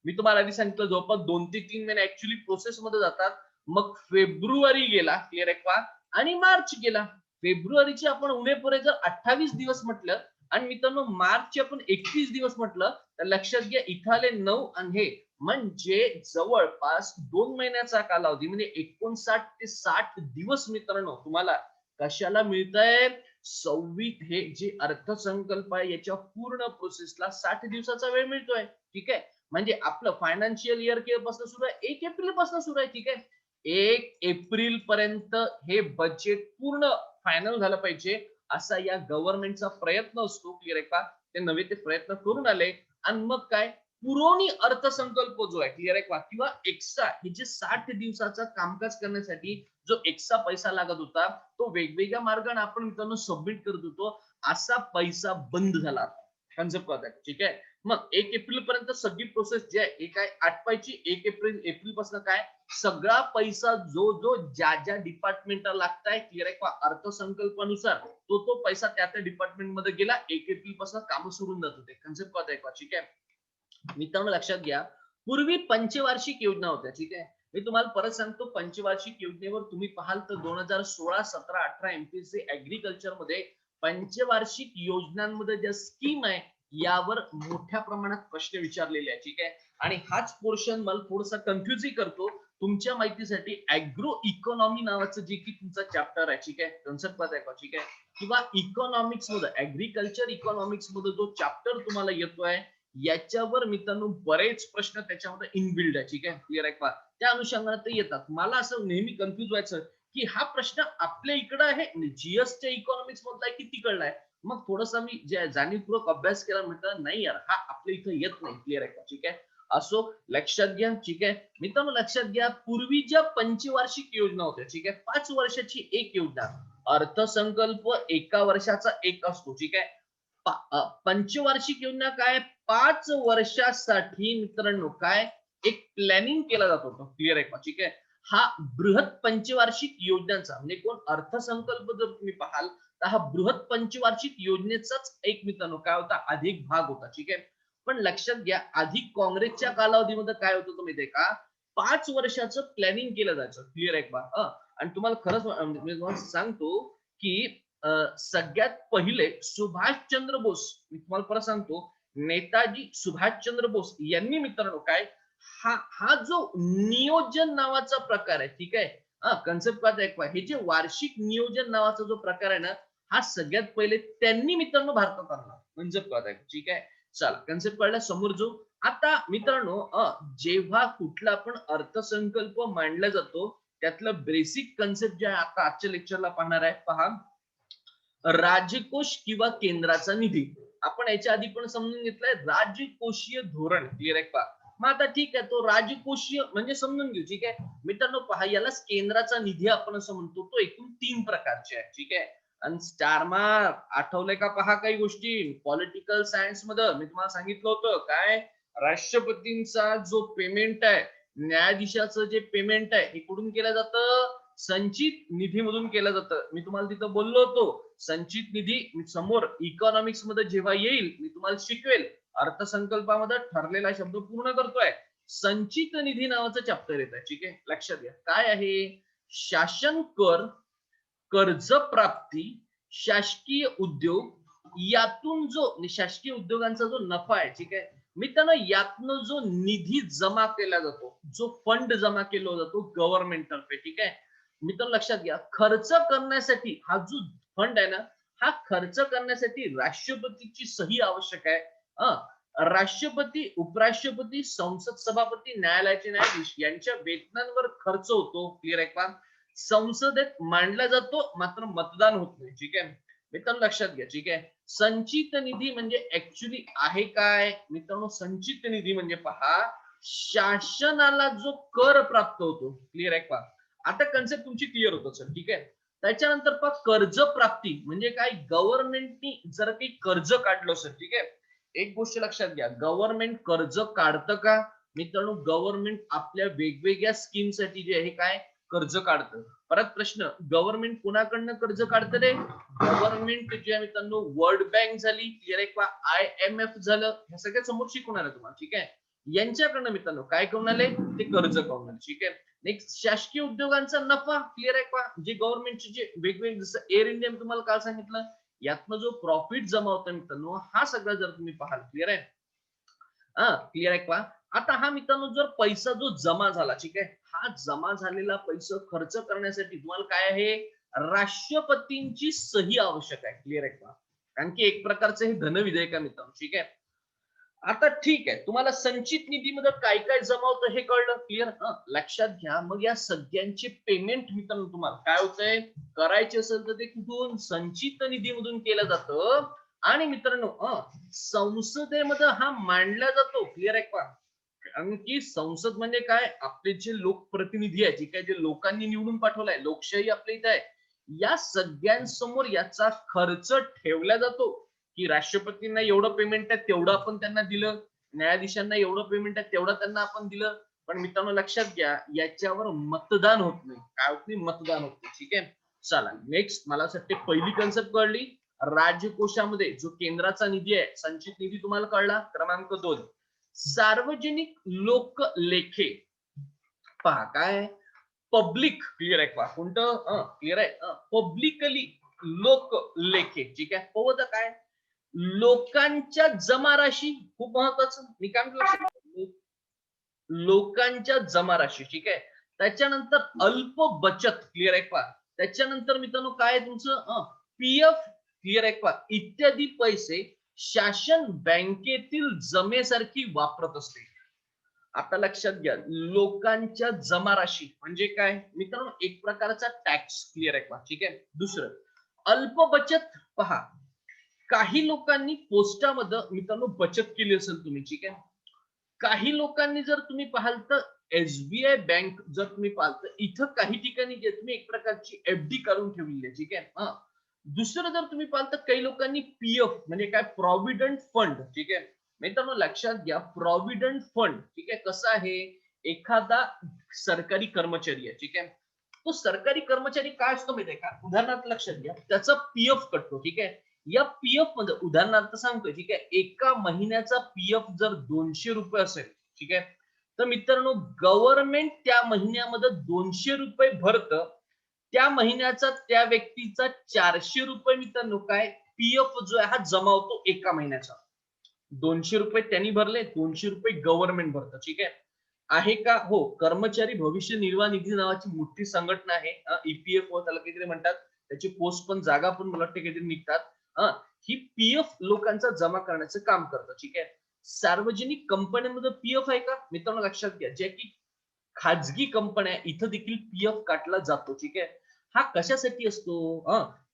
मी तुम्हाला आधी सांगितलं जवळपास 2 ते 3 महिने ऍक्च्युअली प्रोसेस मध्ये जातात. मग फेब्रुवारी गेला क्लिअर आहे का, आणि मार्च गेला. फेब्रुवारीचे आपण उणेपुणे जर 28 दिवस म्हटलं आणि मित्रांनो मार्चचे आपण 31 दिवस म्हटलं तर लक्षात घ्या इथाले 9 आणि हे म्हणजे जवळपास 2 महिन्याचा कालावधी म्हणजे 59 ते 60 दिवस मित्रांनो तुम्हाला कशाला मिळतंय, 26 हे जे अर्थसंकल्प आहे याच्या पूर्ण प्रोसेसला 60 दिवसाचा वेळ मिळतोय. ठीक आहे, म्हणजे आपलं फायनान्शियल इयर पासून सुरू आहे 1 एप्रिल पासून सुरू आहे. ठीक आहे, 1 एप्रिल पर्यंत हे बजेट पूर्ण फायनल झालं पाहिजे असा या गव्हर्नमेंटचा प्रयत्न असतो. क्लिअर आहे का, ते नवे ते प्रयत्न करून आले आणि मग काय पुरवणी अर्थसंकल्प जो आहे क्लिअर आहे का, किंवा एक्स्ट्रा हे जे 60 दिवसाचा कामकाज करण्यासाठी जो एक्स्ट्रा पैसा लागत होता तो वेगवेगळ्या मार्गाने आपण मित्रांनो सबमिट करत होतो, असा पैसा बंद झाला कन्सेप्ट करताय. ठीक आहे, मग 1 एप्रिल पर्यंत सगळी प्रोसेस जी आहे हे काय आटपायची. 1 एप्रिल पासून काय सगळा पैसा जो जो ज्या ज्या डिपार्टमेंटला लागताय क्लिअर आहे का अर्थसंकल्पानुसार तो पैसा त्या त्या डिपार्टमेंट मध्ये गेला. 1 एप्रिल पासून काम सुरू होऊन जात होते. कन्सेप्ट करताय का. ठीक आहे, मित्रांनो लक्षात घ्या पूर्वी पंचवार्षिक योजना होत्या. ठीक आहे, मी तुम्हाला परत सांगतो पंचवार्षिक योजनेवर तुम्ही पाहाल तर 2016, 17, 18 एमपीसी ऍग्रीकल्चर मध्ये पंचवार्षिक योजनांमध्ये ज्या स्कीम आहे यावर मोठ्या प्रमाणात प्रश्न विचारलेले आहे. ठीक आहे, आणि हाच पोर्शन मला थोडासा कन्फ्युज करतो तुमच्या माहितीसाठी. अॅग्रो इकॉनॉमी नावाचं जे की तुमचा चॅप्टर आहे. ठीक आहे, कन्सेप्ट आहे का. ठीक आहे, किंवा इकॉनॉमिक्स मध्ये ऍग्रीकल्चर इकॉनॉमिक्स मध्ये जो चॅप्टर तुम्हाला येतोय याच्यावर मित्रांनो बरेच प्रश्न त्याच्यामध्ये इनबिल्ड आहे. ठीक आहे, क्लिअर आहे का, त्या अनुषंगाने ते येतात. मला असं नेहमी कन्फ्युज व्हायचं की हा प्रश्न आपल्या इकडे आहे जीएसच्या इकॉनॉमिक्स मधला आहे की तिकडला आहे. मग थोडासा मी जाणीवपूर्वक अभ्यास केला, म्हटलं नाही यार हा आपल्या इथं येत नाही. क्लिअर आहे का. ठीक आहे, असो लक्षात घ्या. ठीक आहे मित्रांनो लक्षात घ्या पूर्वी ज्या पंचवार्षिक योजना होत्या. ठीक आहे, 5 वर्षाची एक योजना, अर्थसंकल्प एका वर्षाचा एक असतो. ठीक आहे, पंचवार्षिक योजना काय 5 वर्षासाठी मित्रांनो काय एक प्लॅनिंग केला जात होतं. क्लिअर आहे का. ठीक आहे, हा बृहत पंचवार्षिक योजनांचा म्हणजे कोण अर्थसंकल्प जर तुम्ही पाहाल तर हा बृहत पंचवार्षिक योजनेचाच एक मित्रांनो काय होता अधिक भाग होता. ठीक आहे, पण लक्षात घ्या आधी काँग्रेसच्या कालावधीमध्ये काय होतं तुम्ही माहितीये का 5 वर्षाचं प्लॅनिंग केलं जायचं. क्लिअर आहे का. आणि तुम्हाला खरंच मी तुम्हाला सांगतो की सगळ्यात पहिले सुभाषचंद्र बोस, मी तुम्हाला परत सांगतो नेताजी सुभाषचंद्र बोस यांनी मित्रांनो काय हा जो नियोजन नावाचा प्रकार आहे. ठीक आहे, कन्सेप्ट काय आहे हे जे वार्षिक नियोजन नावाचा जो प्रकार आहे ना हा सगळ्यात पहिले त्यांनी मित्रांनो भारतात आणला. कन्सेप्ट काय आहे. ठीक आहे, चला कन्सेप्ट कळला समोर जो. आता मित्रांनो जेव्हा कुठला पण अर्थसंकल्प मांडला जातो त्यातलं बेसिक कन्सेप्ट जे आहे आता आजच्या लेक्चरला पाहणार आहे. पहा, राजकोष किंवा केंद्राचा निधी. आपण याच्या आधी पण समजून घेतलंय राजकोषीय धोरण. क्लिअर आहे का. मग आता ठीक आहे तो राजकोषीय म्हणजे समजून घेऊ. ठीक आहे मित्रांनो पहा यालाच केंद्राचा निधी आपण असं म्हणतो. तो एकूण 3 प्रकारचे आहे. ठीक आहे, आणि स्टार मार्क आठवलंय का पहा काही गोष्टी पॉलिटिकल सायन्स मध्ये मी तुम्हाला सांगितलं होतं काय राष्ट्रपतींचा जो पेमेंट आहे न्यायाधीशाचं जे पेमेंट आहे हे कुठून केलं जातं संचित निधीमधून केलं जातं. मी तुम्हाला तिथं बोललो होतो संचित निधी समोर इकॉनॉमिक्स मध्ये जेव्हा येईल मी तुम्हाला शिकवेल अर्थसंकल्पामध्ये ठरलेला शब्द पूर्ण करतोय. संचित निधी नावाचं चॅप्टर येत आहे. ठीक आहे, लक्षात घ्या काय आहे शासन कर कर्ज प्राप्ती, शासकीय उद्योग यातून जो शासकीय उद्योगांचा जो नफा आहे, ठीक आहे मित्रांनो, यातनं जो निधी जमा केला जातो, जो फंड जमा केला जातो गव्हर्नमेंट तर्फे, ठीक आहे मित्रांनो, लक्षात घ्या खर्च करण्यासाठी हा जो फंड आहे ना, हा खर्च करण्यासाठी राष्ट्रपतीची सही आवश्यक आहे. राष्ट्रपती, उपराष्ट्रपती, संसद सभापती, न्यायालयाचे न्यायाधीश यांच्या वेतनांवर खर्च होतो. क्लिअर आहे का? संसदेत मांडला जातो, मात्र मतदान होत नाही. ठीक आहे मित्रांनो, लक्षात घ्या. ठीक आहे, संचित निधी म्हणजे ऍक्च्युली आहे काय मित्रांनो? संचित निधी म्हणजे पहा, शासनाला जो कर प्राप्त होतो. क्लिअर आहे का? आता कन्सेप्ट तुमची क्लिअर होत असेल. ठीक आहे, त्याच्यानंतर पहा कर्ज प्राप्ती म्हणजे काय? गव्हर्नमेंटनी जर काही कर्ज काढलं असेल, ठीक आहे, एक गोष्ट लक्षात घ्या, गव्हर्नमेंट कर्ज काढतं का मित्रांनो? गव्हर्नमेंट आपल्या वेगवेगळ्या स्कीमसाठी जे आहे काय कर्ज काढतं. परत प्रश्न, गव्हर्नमेंट कोणाकडनं कर्ज काढतं रे? गव्हर्नमेंट जे मित्रांनो वर्ल्ड बँक झाली, क्लिअर आहे का, IMF झालं, हे सगळ्या समोर शिकवणार आहे तुम्हाला. ठीक आहे, यांच्याकडनं मित्रांनो काय करून आले? ते कर्ज करून आले. ठीक आहे, नेक्स्ट शासकीय उद्योगांचा नफा. क्लिअर आहे का? जे गव्हर्नमेंटचे जे वेगवेगळे, जसं एअर इंडिया तुम्हाला काल सांगितलं, यातनं जो प्रॉफिट जमा होता मित्रांनो, हा सगळा जर तुम्ही पाहाल, क्लिअर आहे, क्लिअर आहे का? आता हा मित्रांनो जर पैसा जो जमा झाला, ठीक आहे, हा जमा झालेला पैसा खर्च करण्यासाठी तुम्हाला काय आहे? राष्ट्रपतींची सही आवश्यक आहे. क्लिअर आहे का? कारण की एक प्रकारचं हे धनविधेयक आहे मित्रांनो. ठीक आहे, आता ठीक आहे, तुम्हाला संचित निधीमध्ये काय काय जमा होतं हे कळलं. क्लिअर? लक्षात घ्या. मग या सगळ्यांचे पेमेंट मित्रांनो तुम्हाला काय होतंय करायचे असेल तर ते कुठून? संचित निधीमधून केलं जातं. आणि मित्रांनो संसदेमध्ये हा मांडला जातो. क्लिअर आहे का? कारण की संसद म्हणजे काय? आपले जे लोकप्रतिनिधी आहे, जे काय जे लोकांनी निवडून पाठवलाय, लोकशाही आपल्या इथे आहे, या सगळ्यांसमोर याचा खर्च ठेवला जातो. की राष्ट्रपतींना एवढं पेमेंट आहे तेवढं आपण त्यांना दिलं, न्यायाधीशांना एवढं पेमेंट आहे तेवढं त्यांना आपण दिलं. पण मित्रांनो लक्षात घ्या, याच्यावर मतदान होत नाही. काय होत नाही? मतदान होत नाही. ठीक आहे, चला नेक्स्ट. मला असं वाटते पहिली कन्सेप्ट कळली. राजकोषामध्ये जो केंद्राचा निधी आहे, संचित निधी तुम्हाला कळला. क्रमांक 2, सार्वजनिक लोकलेखे. पहा काय? पब्लिक. क्लिअर आहे का? कोणतं? क्लिअर आहे, पब्लिकली लोकलेखे. ठीक आहे, होतं काय? लोकांच्या जमा राशी. खूप महत्वाचं. मी काय म्हटलं? लोकांच्या जमा राशी. ठीक आहे, त्याच्यानंतर अल्प बचत. क्लिअर आहे का? त्याच्यानंतर मित्रांनो काय तुमचं PF. क्लिअर आहे का? इत्यादी पैसे शासन बँकेतील जमेसारखी वापरत असते. आता लक्षात घ्या, लोकांच्या जमा राशी म्हणजे काय मित्रांनो? एक प्रकारचा टॅक्स. क्लिअर आहे का? ठीक आहे, दुसरं अल्प बचत. पहा, काही लोकांनी पोस्टामध्ये मित्रांनो बचत केली असेल तुम्ही. ठीक आहे, काही लोकांनी जर तुम्ही पाहाल तर SBI बँक जर तुम्ही पाहाल तर इथं काही ठिकाणी जे तुम्ही एक प्रकारची FD काढून ठेवलेली आहे. ठीक आहे, दुसरं जर तुम्ही पाहाल तर काही लोकांनी PF म्हणजे काय? Provident fund. ठीक आहे मित्रांनो, लक्षात घ्या, प्रॉव्हिडंट फंड. ठीक आहे, कसं आहे? एखादा सरकारी कर्मचारी आहे, ठीक आहे, तो सरकारी कर्मचारी काय असतो माहिती आहे का? उदाहरणार्थ लक्षात घ्या, त्याचा PF कटतो. ठीक आहे, या PF मध्ये उदाहरणार्थ सांगतोय, ठीक आहे, एका महिन्याचा PF जर 200 रुपये असेल, ठीक आहे, तर मित्रांनो गव्हर्नमेंट त्या महिन्यामध्ये 200 रुपये भरतं. त्या महिन्याचा त्या व्यक्तीचा 400 रुपये मित्रांनो काय PF जो आहे हा जमा होतो एका महिन्याचा. 200 रुपये त्यांनी भरले, 200 रुपये गव्हर्नमेंट भरतं. ठीक आहे, आहे का? हो, कर्मचारी भविष्य निर्वाह निधी नावाची मोठी संघटना आहे. EPFO त्याला काहीतरी म्हणतात. त्याची पोस्ट पण जागा पण मला वाटतं काहीतरी निघतात. ही PF लोकांचा जमा करण्याचं काम करतं. ठीक आहे, सार्वजनिक कंपन्यांमध्ये PF आहे का मित्रांनो? लक्षात घ्या, जे की खाजगी कंपन्या इथं देखील PF काटला जातो. ठीक आहे, हा कशासाठी असतो?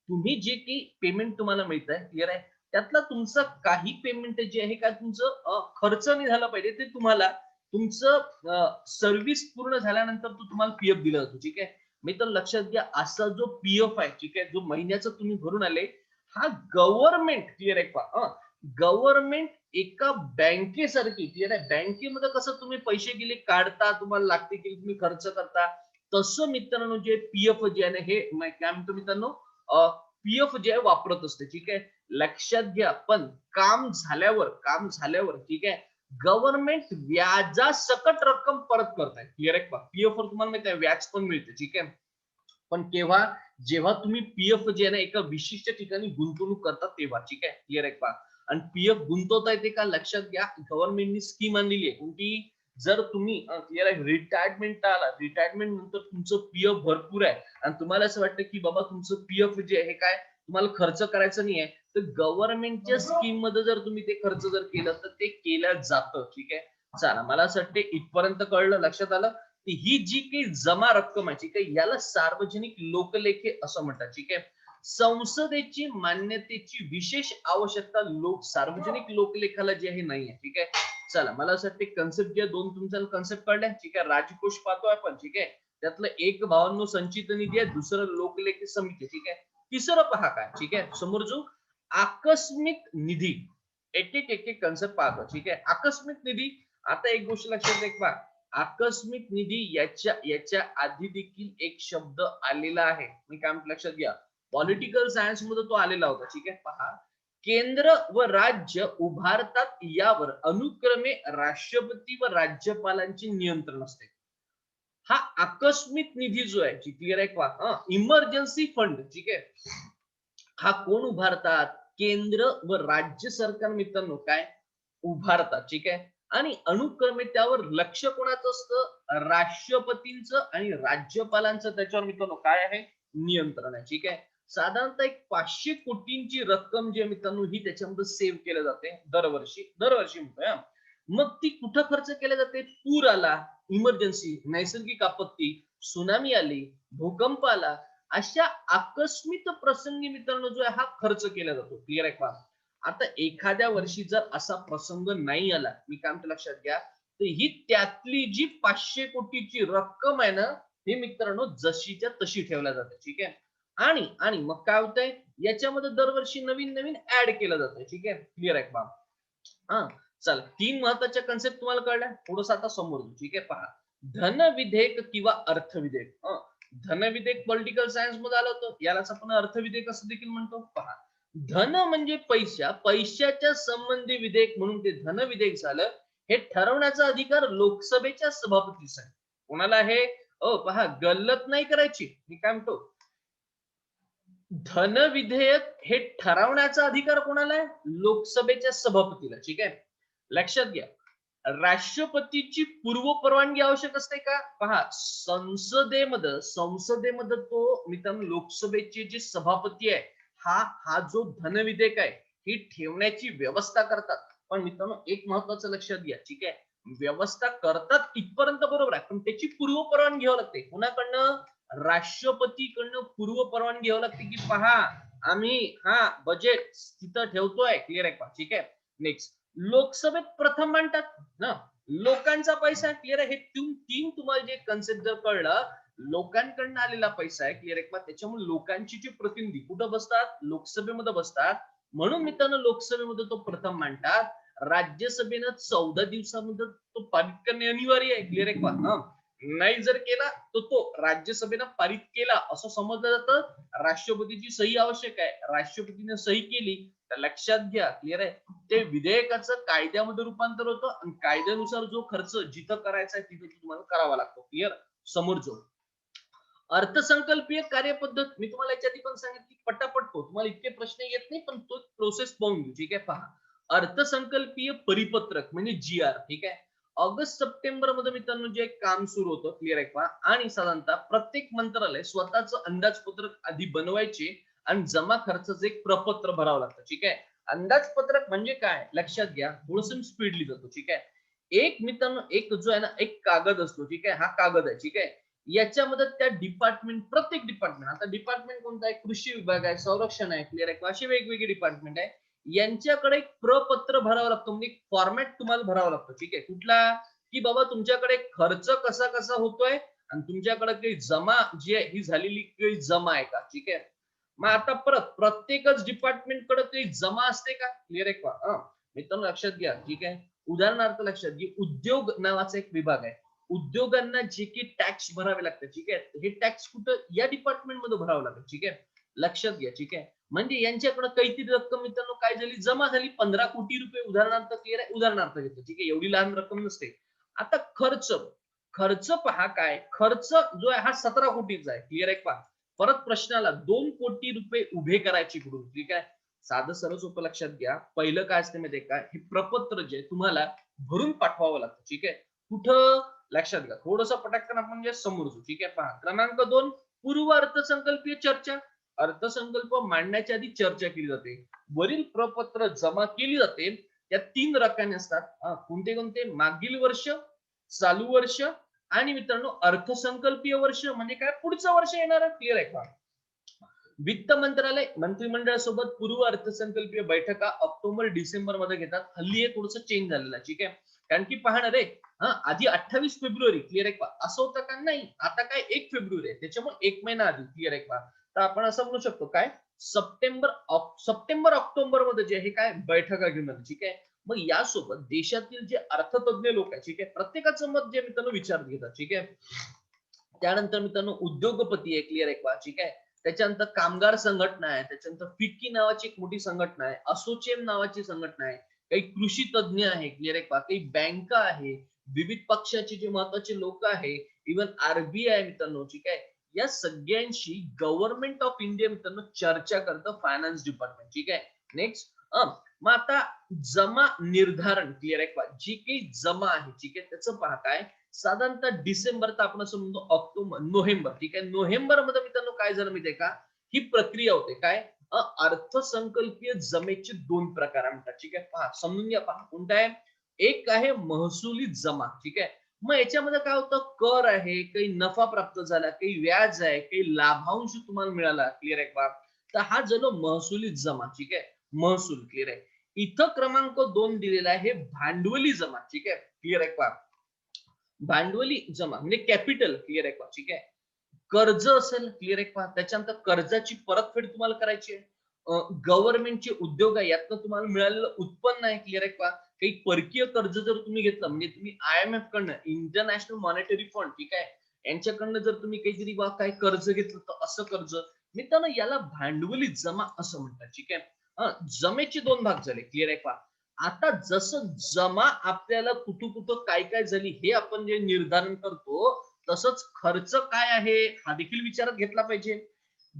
तुम्ही जे काही पेमेंट तुम्हाला मिळत आहे, क्लिअर आहे, त्यातला तुमचं काही पेमेंट जे आहे का तुमचं खर्च नाही झाला पाहिजे, ते तुम्हाला तुमचं सर्व्हिस पूर्ण झाल्यानंतर तो तुम्हाला PF दिला जातो. ठीक आहे, मी तर लक्षात घ्या, असा जो PF आहे, ठीक आहे, जो महिन्याचा तुम्ही भरून आले, हा गव्हर्नमेंट. क्लिअर आहे का? गव्हर्नमेंट एका बँकेसारखी. क्लिअर आहे, बँकेमध्ये कसं तुम्ही पैसे गेले काढता, तुम्हाला लागते की तुम्ही खर्च करता, तसं मित्रांनो जे PF जे आहे ना, हे काय म्हणतो मित्रांनो, PF जे आहे वापरत असते. ठीक आहे, लक्षात घ्या, पण काम झाल्यावर ठीक आहे, गव्हर्नमेंट व्याजा सकट रक्कम परत करताय. क्लिअर आहे का? PF वर तुम्हाला माहिती आहे व्याज पण मिळते. ठीक आहे, पण केव्हा, जेव्हा तुम्ही पीएफ जे आहे ना एका विशिष्ट ठिकाणी गुंतवणूक करता तेव्हा. ठीक आहे, क्लिअर आहे का? आणि पीएफ गुंतवता येते का, लक्षात घ्या. गव्हर्नमेंटनी स्कीम आणलेली आहे कोणती, जर तुम्ही क्लिअर आहे रिटायरमेंट आला, रिटायरमेंट नंतर तुमचं पीएफ भरपूर आहे आणि तुम्हाला असं वाटतं की बाबा तुमचं पीएफ जे आहे काय तुम्हाला खर्च करायचं नाहीये, तर गव्हर्नमेंटच्या स्कीम मध्ये जर तुम्ही ते खर्च जर केलं तर ते केलं जातं. ठीक आहे, चला मला असं वाटतं इथपर्यंत कळलं, लक्षात आलं. ही जी काही जमा रक्कम आहे, ठीक आहे, याला सार्वजनिक लोकलेखे असं म्हणतात. ठीक आहे, संसदेची मान्यतेची विशेष आवश्यकता सार्वजनिक लोकलेखाला जे आहे नाहीये. ठीक आहे, चला मला असं वाटतं कन्सेप्ट जे दोन तुमच्या कन्सेप्ट कळल्या. ठीक आहे, राजकोष पाहतोय आपण. ठीक आहे, त्यातलं एक 52 संचित निधी आहे, दुसरं लोकलेखी समिती. ठीक आहे, तिसरं पहा काय. ठीक आहे, समोर जो आकस्मिक निधी, एक कन्सेप्ट पाहतो. ठीक आहे, आकस्मिक निधी. आता एक गोष्ट लक्षात घ्या, आकस्मिक निधी याच्या आधी देखील एक शब्द आलेला आहे. मी काय लक्षात घ्या, पॉलिटिकल सायन्स मध्ये तो आलेला होता. ठीक आहे, पहा, केंद्र व राज्य उभारतात यावर अनुक्रमे राष्ट्रपती व राज्यपालांचे नियंत्रण असते. हा आकस्मिक निधी जो आहे, क्लिअर आहे का, इमर्जन्सी फंड. ठीक आहे, हा कोण उभारतात, केंद्र व राज्य सरकार मित्रांनो काय उभारतात. ठीक आहे, आणि अनुक्रमे त्यावर लक्ष कोणाचं असतं, राष्ट्रपतींचं आणि राज्यपालांचं त्याच्यावर मित्रांनो काय आहे, नियंत्रण आहे. ठीक आहे, साधारणतः एक 500 कोटींची रक्कम जी मित्रांनो ही त्याच्यामध्ये सेव्ह केल्या जाते दरवर्षी म्हणतोय. मग ती कुठं खर्च केल्या जाते, पूर आला, इमर्जन्सी, नैसर्गिक आपत्ती, सुनामी आली, भूकंप आला, अशा आकस्मिक प्रसंगी मित्रांनो जो आहे हा खर्च केला जातो. क्लिअर आहे का? आता एखाद्या वर्षी जर असा प्रसंग नाही आला, मी काय म्हणतो लक्षात घ्या, तर ही त्यातली जी 500 कोटीची रक्कम आहे ना, हे मित्रांनो जशीच्या तशी ठेवल्या जाते. ठीक आहे, आणि आणि मग काय होतंय, याच्यामध्ये दरवर्षी नवीन नवीन ऍड केलं जातं. ठीक आहे, क्लिअर आहे का? हा, चला 3 महत्वाच्या कन्सेप्ट तुम्हाला कळल्या, थोडस आता समोर. ठीक आहे, पहा, धन विधेयक किंवा अर्थ विधेयक. धन विधेयक पॉलिटिकल सायन्स मध्ये आलं होतं, यालाच आपण अर्थ विधेयक असं देखील म्हणतो. पहा, धन म्हणजे पैशाच्या संबंधी विधेयक म्हणून ते धन विधेयक झालं. हे ठरवण्याचा अधिकार लोकसभेच्या सभापतीचा आहे. कोणाला आहे, पहा, गल्लत नाही करायची. मी काय म्हणतो, धन विधेयक हे ठरवण्याचा अधिकार कोणाला आहे, लोकसभेच्या सभापतीला. ठीक आहे, लक्षात घ्या. राष्ट्रपतीची पूर्व परवानगी आवश्यक असते का, पहा, संसदेमध्ये तो मित्रांनो लोकसभेचे जे सभापती आहे, हा जो धन विधेयक आहे ही ठेवण्याची व्यवस्था करतात. पण मित्रांनो एक महत्वाचं लक्षात घ्या. ठीक आहे, व्यवस्था करतात इथपर्यंत बरोबर आहे, पण त्याची पूर्व परवानगी घ्यावी लागते. कुणाकडनं, राष्ट्रपतीकडनं पूर्व परवानगी घ्यावी लागते, की पहा आम्ही हा बजेट तिथं ठेवतोय. क्लिअर आहे का? ठीक आहे, नेक्स्ट, लोकसभेत प्रथम मांडतात ना, लोकांचा पैसा. क्लिअर आहे, हे तीन तुम्हाला जे कन्सेप्ट जर कळलं, लोकांकडनं आलेला पैसा आहे. क्लिअर आहे का? त्याच्यामुळे लोकांची जी प्रतिनिधी कुठं बसतात, लोकसभेमध्ये बसतात. म्हणून मित्रांनो लोकसभेमध्ये तो प्रथम मांडतात. राज्यसभेनं 14 दिवसामध्ये तो पारित करणे अनिवार्य आहे. क्लिअर आहे का? नाही जर केला तर तो राज्यसभेनं पारित केला असं समजलं जातं. राष्ट्रपतीची सही आवश्यक आहे, राष्ट्रपतीने सही केली तर लक्षात घ्या. क्लिअर आहे, ते विधेयकाचं कायद्यामध्ये रूपांतर होतं आणि कायद्यानुसार जो खर्च जिथं करायचा आहे तिथं तुम्हाला करावा लागतो. क्लिअर, समोर जो अर्थसंकल्पीय कार्यपद्धत मी तुम्हाला याच्या आधी पण सांगितली, पटापट तो तुम्हाला इतके प्रश्न येत नाही, पण तो प्रोसेस पाहून घेऊ. ठीक आहे, पहा, अर्थसंकल्पीय परिपत्रक म्हणजे जी आर. ठीक आहे, ऑगस्ट सप्टेंबर मध्ये मित्रांनो जे काम सुरू होतं. क्लिअर आहे का? आणि साधारणतः प्रत्येक मंत्रालय स्वतःचं अंदाजपत्रक आधी बनवायचे आणि जमा खर्चाचं एक प्रपत्र भरावं लागतं. ठीक आहे, अंदाजपत्रक म्हणजे काय, लक्षात घ्या, थोडस स्पीडली जातो. ठीक आहे, एक मित्रांनो एक जो आहे ना एक कागद असतो. ठीक आहे, हा कागद आहे. ठीक आहे, याच्यामध्ये त्या डिपार्टमेंट, प्रत्येक डिपार्टमेंट, आता डिपार्टमेंट कोणता आहे, कृषी विभाग आहे, संरक्षण आहे. क्लिअर आहे, अशी वेगवेगळी डिपार्टमेंट आहे. यांच्याकडे एक प्रपत्र भरावं लागतं, म्हणजे फॉर्मॅट तुम्हाला भरावं लागतं. ठीक आहे, कुठला, की बाबा तुमच्याकडे खर्च कसा कसा होतोय आणि तुमच्याकडे काही जमा जी आहे ही झालेली काही जमा आहे का. ठीक आहे, मग आता परत प्रत्येकच डिपार्टमेंट कडे काही जमा असते का. क्लिअर आहे का? मित्रांनो लक्षात घ्या. ठीक आहे, उदाहरणार्थ लक्षात घ्या, उद्योग नावाचा एक विभाग आहे. उद्योगांना जे की टॅक्स भरावे लागतात. ठीक आहे, हे टॅक्स कुठं, या डिपार्टमेंट मध्ये भरावं लागतं. ठीक आहे, लक्षात घ्या. ठीक आहे, म्हणजे यांच्याकडे काहीतरी रक्कम मित्रांनो काय झाली, जमा झाली 15 कोटी रुपये उदाहरणार्थ. क्लिअर आहे, उदाहरणार्थ घेतो. ठीक आहे, एवढी लहान रक्कम नसते. आता खर्च, खर्च पहा काय, खर्च जो आहे हा 17 कोटीचा आहे. क्लिअर आहे पहा, परत प्रश्न आला 2 कोटी रुपये उभे करायचे कुठून, ठीक आहे. साधं सरळ सोपं लक्षात घ्या. पहिलं काय असते माहितीये का, हे प्रपत्र जे तुम्हाला भरून पाठवावं लागतं, ठीक आहे. कुठं लक्षात घ्या, थोडंसं पटाकन आपण जे समोरचो, ठीक आहे. पहा क्रमांक 2, पूर्व अर्थसंकल्पीय चर्चा. अर्थसंकल्प मांडण्याच्या आधी चर्चा केली जाते. वरील प्रपत्र जमा केली जाते. त्यात 3 रकाने असतात. कोणते कोणते? मागील वर्ष, चालू वर्ष आणि मित्रांनो अर्थसंकल्पीय वर्ष म्हणजे काय, पुढचं वर्ष येणार. क्लिअर आहे का? वित्त मंत्रालय मंत्रिमंडळासोबत पूर्व अर्थसंकल्पीय बैठका ऑक्टोबर डिसेंबर मध्ये घेतात. हल्ली हे थोडंसं चेंज झालेलं आहे, ठीक आहे. कारण की पहा ना रे, आधी 28 फेब्रुवारी, क्लिअर आहे का? असं होतं का? नाही, आता काय 1 फेब्रुवारी आहे, त्याच्यामुळे 1 महिना आधी. क्लिअर आहे का? तर आपण असं म्हणू शकतो काय, सप्टेंबर ऑक्टोबर मध्ये जे हे काय बैठका घेऊन आले, ठीक आहे. मग यासोबत देशातील जे अर्थतज्ञ लोक आहेत, ठीक आहे, प्रत्येकाचं मत जे मित्रांनो विचारात घेतात, ठीक आहे. त्यानंतर मित्रांनो उद्योगपती आहे, क्लिअर आहे का? ठीक आहे. त्याच्यानंतर कामगार संघटना आहे, त्याच्यानंतर फिक्की नावाची एक मोठी संघटना आहे, असोचेम नावाची संघटना आहे, काही कृषी तज्ञ आहे, क्लिअर आहे का? काही बँका आहे, विविध पक्षाचे जे महत्वाचे लोक आहे, इव्हन आरबीआय मित्रांनो, ठीक आहे. या सगळ्यांशी गव्हर्नमेंट ऑफ इंडिया मित्रांनो चर्चा करतं, फायनान्स डिपार्टमेंट, ठीक आहे. नेक्स्ट, मग आता जमा निर्धारण, क्लिअर आहे का? जी काही जमा आहे, ठीक आहे, त्याचं पहा काय, साधारणतः डिसेंबर तर आपण असं म्हणतो ऑक्टोबर नोव्हेंबर, ठीक आहे. नोव्हेंबर मध्ये मित्रांनो काय झालं माहितीये का, ही प्रक्रिया होते काय, अर्थसंकल्पीय जमेचे 2 प्रकार म्हणतात, ठीक आहे. पहा समजून घ्या. पहा कोणता आहे, एक आहे महसुली जमा, ठीक आहे. मग याच्यामध्ये काय होतं, कर आहे, काही नफा प्राप्त झाला, काही व्याज आहे, काही लाभांश तुम्हाला मिळाला, क्लिअर आहे का? तर हा झालो महसुली जमा, ठीक आहे. महसूल, क्लिअर आहे. इथं क्रमांक 2 दिलेला आहे भांडवली जमा, ठीक आहे. क्लिअर आहे का? भांडवली जमा म्हणजे कॅपिटल, क्लिअर आहे का? ठीक आहे. कर्ज असेल, क्लिअर आहे का? त्याच्यानंतर कर्जाची परतफेड तुम्हाला करायची आहे. गव्हर्नमेंटचे उद्योग आहे, यातनं तुम्हाला मिळालेलं उत्पन्न आहे, क्लिअर आहे का? काही परकीय कर्ज जर तुम्ही घेतलं, म्हणजे तुम्ही IMF कडनं, इंटरनॅशनल मॉनिटरी फंड, ठीक आहे, यांच्याकडनं जर तुम्ही काहीतरी काही कर्ज घेतलं, तर असं कर्ज मित्रांनो याला भांडवली जमा असं म्हणतात, ठीक आहे. जमेचे 2 भाग झाले, क्लिअर आहे का? आता जसं जमा आपल्याला कुठं कुठं काय काय झाली हे आपण जे निर्धारण करतो, तसंच खर्च काय आहे हा देखील विचारात घेतला पाहिजे.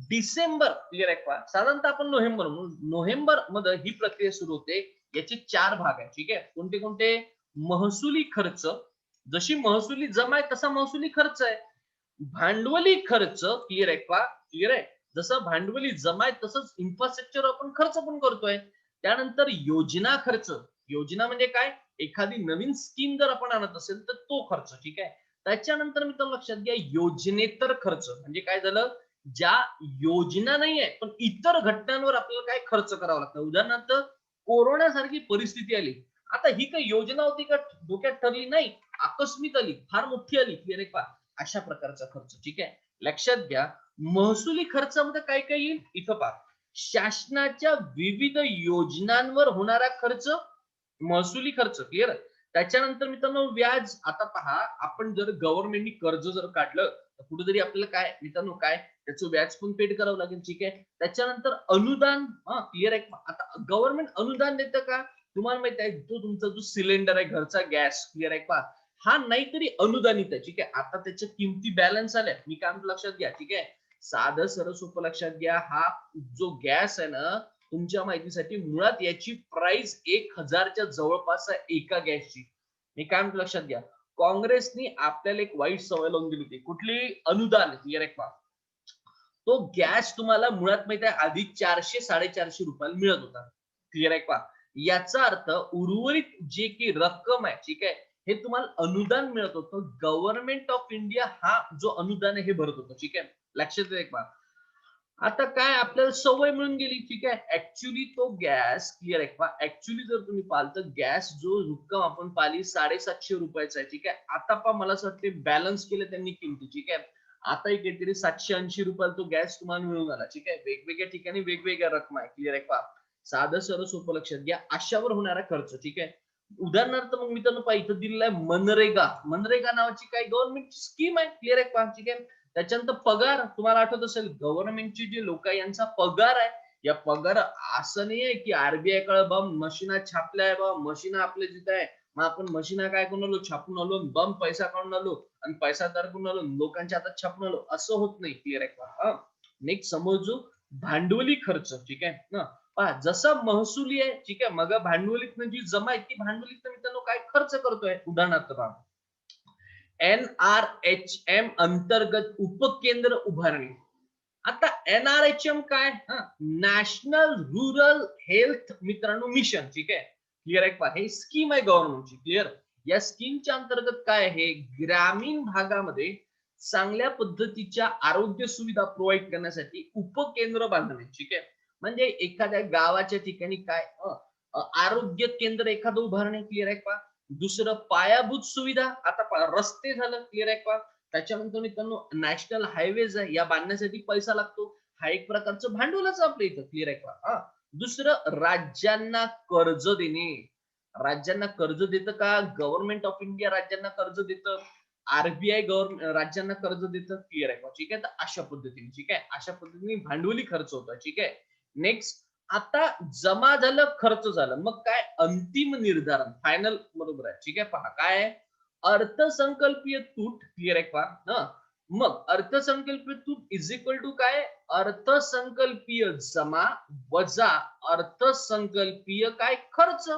डिसेंबर, क्लिअर आहे का? साधारणतः आपण नोव्हेंबर मध्ये ही प्रक्रिया सुरू होते. याचे 4 भाग आहेत, ठीक आहे. कोणते कोणते? महसुली खर्च, जशी महसुली जमा आहे तसा महसुली खर्च आहे. भांडवली खर्च, क्लिअर आहे का? क्लिअर आहे. जसं भांडवली जमा आहे तसंच इन्फ्रास्ट्रक्चर आपण खर्च पण करतोय. त्यानंतर योजना खर्च, योजना म्हणजे काय, एखादी नवीन स्कीम जर आपण आणत असेल तर तो खर्च, ठीक आहे. त्याच्यानंतर मित्रांनो लक्षात घ्या, योजनेतर खर्च म्हणजे काय झालं, ज्या योजना नाहीये पण इतर घटनांवर आपल्याला काय खर्च करावा लागतो. उदाहरणार्थ कोरोनासारखी परिस्थिती आली, आता ही काही योजना होती का डोक्यात ठरली, नाही, आकस्मिक आली, फार मोठी आली, क्लिअर आहे का? अशा प्रकारचा खर्च, ठीक आहे. लक्षात घ्या, महसुली खर्चामध्ये काय काय येईल इथं पहा, शासनाच्या विविध योजनांवर होणारा खर्च, महसुली खर्च, क्लिअर. त्याच्यानंतर मित्रांनो व्याज. आता पहा, आपण जर गव्हर्नमेंटनी कर्ज जर काढलं तर कुठेतरी आपल्याला काय मित्रांनो, काय त्याचं व्याज पण पेड करावं लागेल, ठीक आहे. त्याच्यानंतर अनुदान, क्लिअर आहे. आता गव्हर्नमेंट अनुदान देतं का, तुम्हाला माहित आहे, तो तुमचा जो सिलेंडर आहे घरचा गॅस, क्लिअर आहे का, हा नाहीतरी अनुदानित आहे, ठीक आहे. आता त्याच्या किमती बॅलन्स आल्या, मी काय म्हणतो लक्षात घ्या, ठीक आहे. साधं सरळ सोपं लक्षात घ्या, हा जो गॅस आहे ना, तुमच्या माहितीसाठी मुळात याची प्राइस 1,000च्या जवळपास आहे एका गॅसची. मी काय म्हणतो लक्षात घ्या, काँग्रेसनी आपल्याला एक वाईट सवय लावून दिली होती, कुठली, अनुदान, क्लिअर आहे का? तो गॅस तुम्हाला मुळात माहिती आहे आधी 400-450 रुपयाला मिळत होता, क्लिअर आहे का? याचा अर्थ उर्वरित जे की रक्कम आहे, ठीक आहे, हे तुम्हाला अनुदान मिळत होतं. गव्हर्नमेंट ऑफ इंडिया हा जो अनुदान आहे हे भरत होतं, ठीक आहे. लक्षात येईल का? आता काय आपल्याला सवय मिळून गेली, ठीक आहे. ऍक्च्युली तो गॅस, क्लिअर आहे का? ऍक्च्युली जर तुम्ही पाहिलं तर गॅस जो रक्कम आपण पाहिली 750 रुपयाचा आहे, ठीक आहे. आता पहा, मला असं वाटतं बॅलन्स केलं त्यांनी किमती, ठीक आहे. आता काहीतरी 780 रुपयाला तो गॅस तुम्हाला मिळून आला, ठीक आहे. वेगवेगळ्या ठिकाणी वेगवेगळ्या रक्कम आहे, क्लिअर आहे का? साधं सरळ सोपं लक्षात घ्या, अशावर होणारा खर्च, ठीक आहे. उदाहरणार्थ मग मित्रांनो पहा, इथं दिलेलं आहे मनरेगा. मनरेगा नावाची काय गव्हर्नमेंट स्कीम आहे, क्लिअर आहे का? ठीक आहे. त्याच्यानंतर पगार, तुम्हाला आठवत असेल गव्हर्नमेंटचे जे लोक आहे यांचा पगार आहे. या पगार असं नाही आहे की आरबीआय कडे बम मशीना छापल्या आहे, बा मशीना आपल्या जिथे आहे, मग आपण मशीना काय करून आलो, छापून आलो, बम पैसा काढून आलो आणि पैसा तर करून आलो, लोकांच्या हातात छापून आलो, असं होत नाही, क्लिअर आहे का? नेक्स्ट समोर भांडवली खर्च, ठीक आहे ना. पहा जसा महसुली आहे, ठीक आहे, मग भांडवलीतनं जी जमा आहे ती भांडवलीतनं मित्रांनो काय खर्च करतोय. उदाहरणार्थ पहा, NRHM अंतर्गत उपकेंद्र उभारणी. आता NRHM काय, नॅशनल रुरल हेल्थ मित्रांनो मिशन, ठीक आहे. क्लिअर आहे का? हे स्कीम आहे गव्हर्नमेंटची. क्लिअर. या स्कीमच्या अंतर्गत काय आहे, ग्रामीण भागामध्ये चांगल्या पद्धतीच्या आरोग्य सुविधा प्रोव्हाइड करण्यासाठी उपकेंद्र बांधणे, ठीक आहे. म्हणजे एखाद्या गावाच्या ठिकाणी काय आरोग्य केंद्र एखादं उभारणे. क्लिअर आहे का? दुसरं पायाभूत सुविधा, आता रस्ते झालं. क्लिअर आहे का? त्याच्यानंतर मित्रांनो नॅशनल हायवेज आहे, या बांधण्यासाठी पैसा लागतो. हा एक प्रकारचं भांडवलच आपल्या इथं. क्लिअर आहे का? दुसरं राज्यांना कर्ज देणे. राज्यांना कर्ज देतं का? गव्हर्नमेंट ऑफ इंडिया राज्यांना कर्ज देतं. RBI राज्यांना कर्ज देतं. क्लिअर आहे का? ठीक आहे. तर अशा पद्धतीने, ठीक आहे, अशा पद्धतीने भांडवली खर्च होता. ठीक आहे. नेक्स्ट, आता जमा झालं, खर्च झालं, मग काय अंतिम निर्धारण, फायनल, बरोबर आहे. ठीक आहे. पहा काय आहे, अर्थसंकल्पीय तूट. क्लिअर आहे का? मग अर्थसंकल्पीय तूट इज इक्वल टू काय, अर्थसंकल्पीय जमा वजा अर्थसंकल्पीय काय खर्च.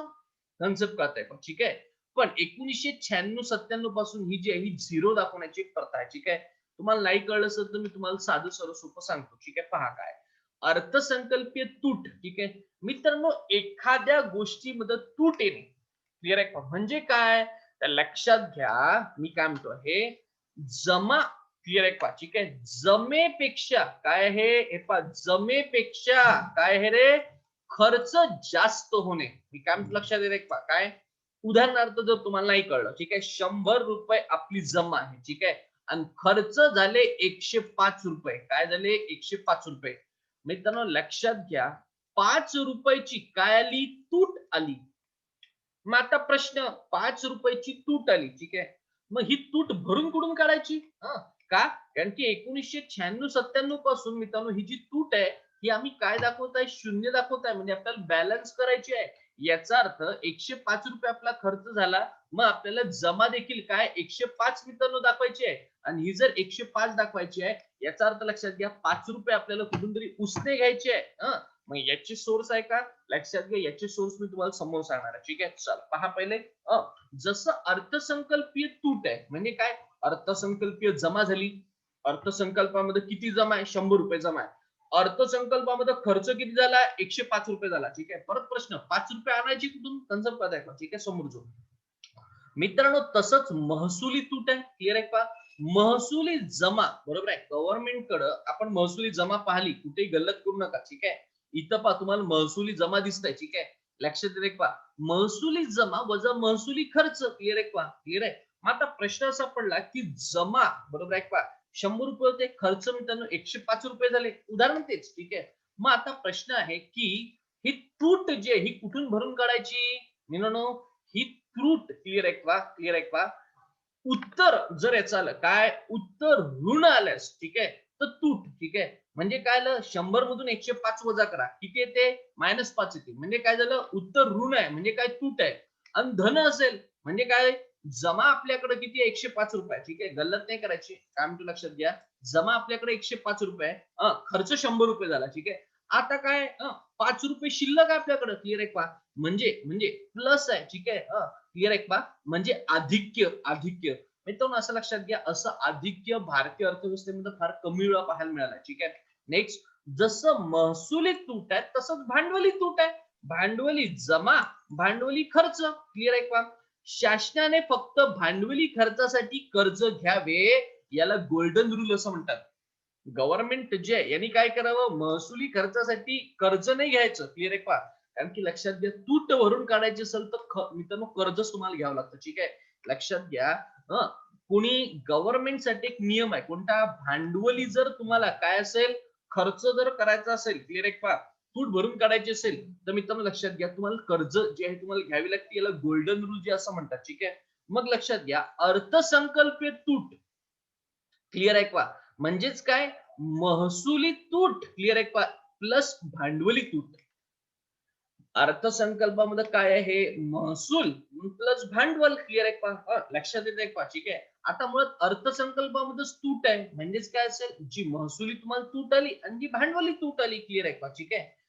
कन्सेप्ट कळत आहे. ठीक आहे. पण 1996-97 पासून ही जी आहे ही झिरो दाखवण्याची एक प्रथा आहे. ठीक आहे. तुम्हाला नाही कळलं असेल तर मी तुम्हाला साधं सर्व सोपं सांगतो. ठीक आहे. पहा काय अर्थसंकल्पीय तूट. ठीक आहे मित्रांनो, एखाद्या गोष्टीमध्ये तूट येणे. क्लिअर आहे का? म्हणजे काय, तर लक्षात घ्या मी काय म्हणतो, हे जमा. क्लिअर आहे का? ठीक आहे. जमेपेक्षा काय हे पहा, जमेपेक्षा काय हे रे, खर्च जास्त होणे. मी काय म्हणतो लक्षात येते का? काय उदाहरणार्थ जर तुम्हाला नाही कळलं, ठीक आहे, 100 रुपये आपली जमा आहे. ठीक आहे. आणि खर्च झाले 105 रुपये. काय झाले? 105 रुपये. मित्रांनो लक्षात घ्या, 5 रुपयाची काय आली, तूट आली. मग आता प्रश्न, 5 रुपयाची तूट आली. ठीक आहे. मग ही तूट भरून कुठून काढायची? का? कारण की 1996-97 पासून मित्रांनो ही जी तूट आहे ही आम्ही काय दाखवत आहे, शून्य दाखवत आहे. म्हणजे आपल्याला बॅलन्स करायची आहे. याचा अर्थ 105 रुपये आपला खर्च झाला, मग आपल्याला जमा देखील काय 105 मित्रांनो दाखवायची आहे. आणि ही जर 105 दाखवायची आहे, याचा अर्थ लक्षात घ्या 5 रुपये आपल्याला कुठून तरी उसने घ्यायचे आहे. मग याची सोर्स आहे का, लक्षात घ्या याची सोर्स मी तुम्हाला समोर सांगणार आहे. ठीक आहे. चल पहा पहिले, जसं अर्थसंकल्पीय तूट आहे म्हणजे काय, अर्थसंकल्पीय जमा झाली. अर्थसंकल्पामध्ये किती जमा आहे, 100 रुपये जमा आहे. अर्थसंकल्पामध्ये खर्च किती झाला, 105 रुपये झाला. ठीक आहे. परत प्रश्न, 5 रुपये आणायची कुठून, कन्सेप्ट करायचा. ठीक आहे. समोर जो मित्रांनो तसंच महसुली तूट आहे. क्लिअर आहे का? महसुली जमा, बरोबर आहे. गव्हर्नमेंट कडे आपण महसुली जमा पाहिली, कुठेही गल्लत करू नका. ठीक आहे. इथं पहा तुम्हाला महसुली जमा दिसतंय. ठीक आहे. लक्षात येते का? महसुली जमा वजा महसुली खर्च. क्लिअर आहे का? क्लिअर आहे. मग आता प्रश्न असा पडला की जमा, बरोबर आहे का, 100 रुपये होते, खर्च मित्रांनो 105 रुपये झाले. उदाहरण तेच. ठीक आहे. मग आता प्रश्न आहे की ही तूट जी आहे ही कुठून भरून काढायची मित्रांनो, ही तूट. क्लिअर आहे का? क्लिअर आहे का? उत्तर जर याचं आलं काय, उत्तर ऋण आल्यास, ठीक आहे, तर तूट. ठीक आहे. म्हणजे काय आलं, 100 मधून 105 वजा करा, किती येते, -5 येते. म्हणजे काय झालं, उत्तर ऋण आहे म्हणजे काय, तूट आहे. आणि धन असेल म्हणजे काय, जमा आपल्याकडे किती आहे, 105 रुपये. ठीक आहे. गल्लत नाही करायची. काय म्हणतो लक्षात घ्या, जमा आपल्याकडे 105 रुपये आहे, खर्च 100 रुपये झाला. ठीक आहे. आता काय, 5 रुपये शिल्लक आहे आपल्याकडे. क्लिअर आहे का? म्हणजे म्हणजे प्लस आहे. ठीक आहे. क्लिअर आहे का? म्हणजे आधिक्य. आधिक्य मित्रांनो असं लक्षात घ्या, असं आधिक्य भारतीय अर्थव्यवस्थेमध्ये फार कमी वेळा पाहायला मिळालं. ठीक आहे. नेक्स्ट, जसं महसुली तूट आहे तसंच भांडवली तूट आहे. भांडवली जमा, भांडवली खर्च. क्लिअर आहे का? शासनाने फक्त भांडवली खर्चासाठी कर्ज घ्यावे, याला गोल्डन रूल असं म्हणतात. गव्हर्नमेंट जे आहे यांनी काय करावं, महसुली खर्चासाठी कर्ज नाही घ्यायचं. क्लिअर आहे का? कारण की लक्षात घ्या, तूट भरून काढायची असेल तर मित्रांनो कर्जच तुम्हाला घ्यावं लागतं. ठीक आहे. लक्षात घ्या, कोणी गव्हर्नमेंट साठी एक नियम आहे कोणता, भांडवली जर तुम्हाला काय असेल, खर्च जर करायचा असेल, क्लिअर आहे का, तूट भरून काढायची असेल, तर मित्रांनो लक्षात घ्या तुम्हाला कर्ज जे आहे तुम्हाला घ्यावी लागते. याला गोल्डन रूल जे असं म्हणतात. ठीक आहे. मग लक्षात घ्या, अर्थसंकल्पीय तूट. क्लिअर आहे का? म्हणजेच काय, महसुली तूट. क्लिअर आहे का? प्लस भांडवली तूट. अर्थसंकल्पामध्ये काय आहे, महसूल प्लस भांडवल. क्लिअर आहे का? लक्षात येत आहे का? ठीक आहे. आता मुळात अर्थसंकल्पामध्येच तूट आहे, म्हणजेच काय असेल, जी महसुली तुम्हाला तूट आली आणि जी भांडवली तूट आली. क्लिअर आहे का? ठीक आहे.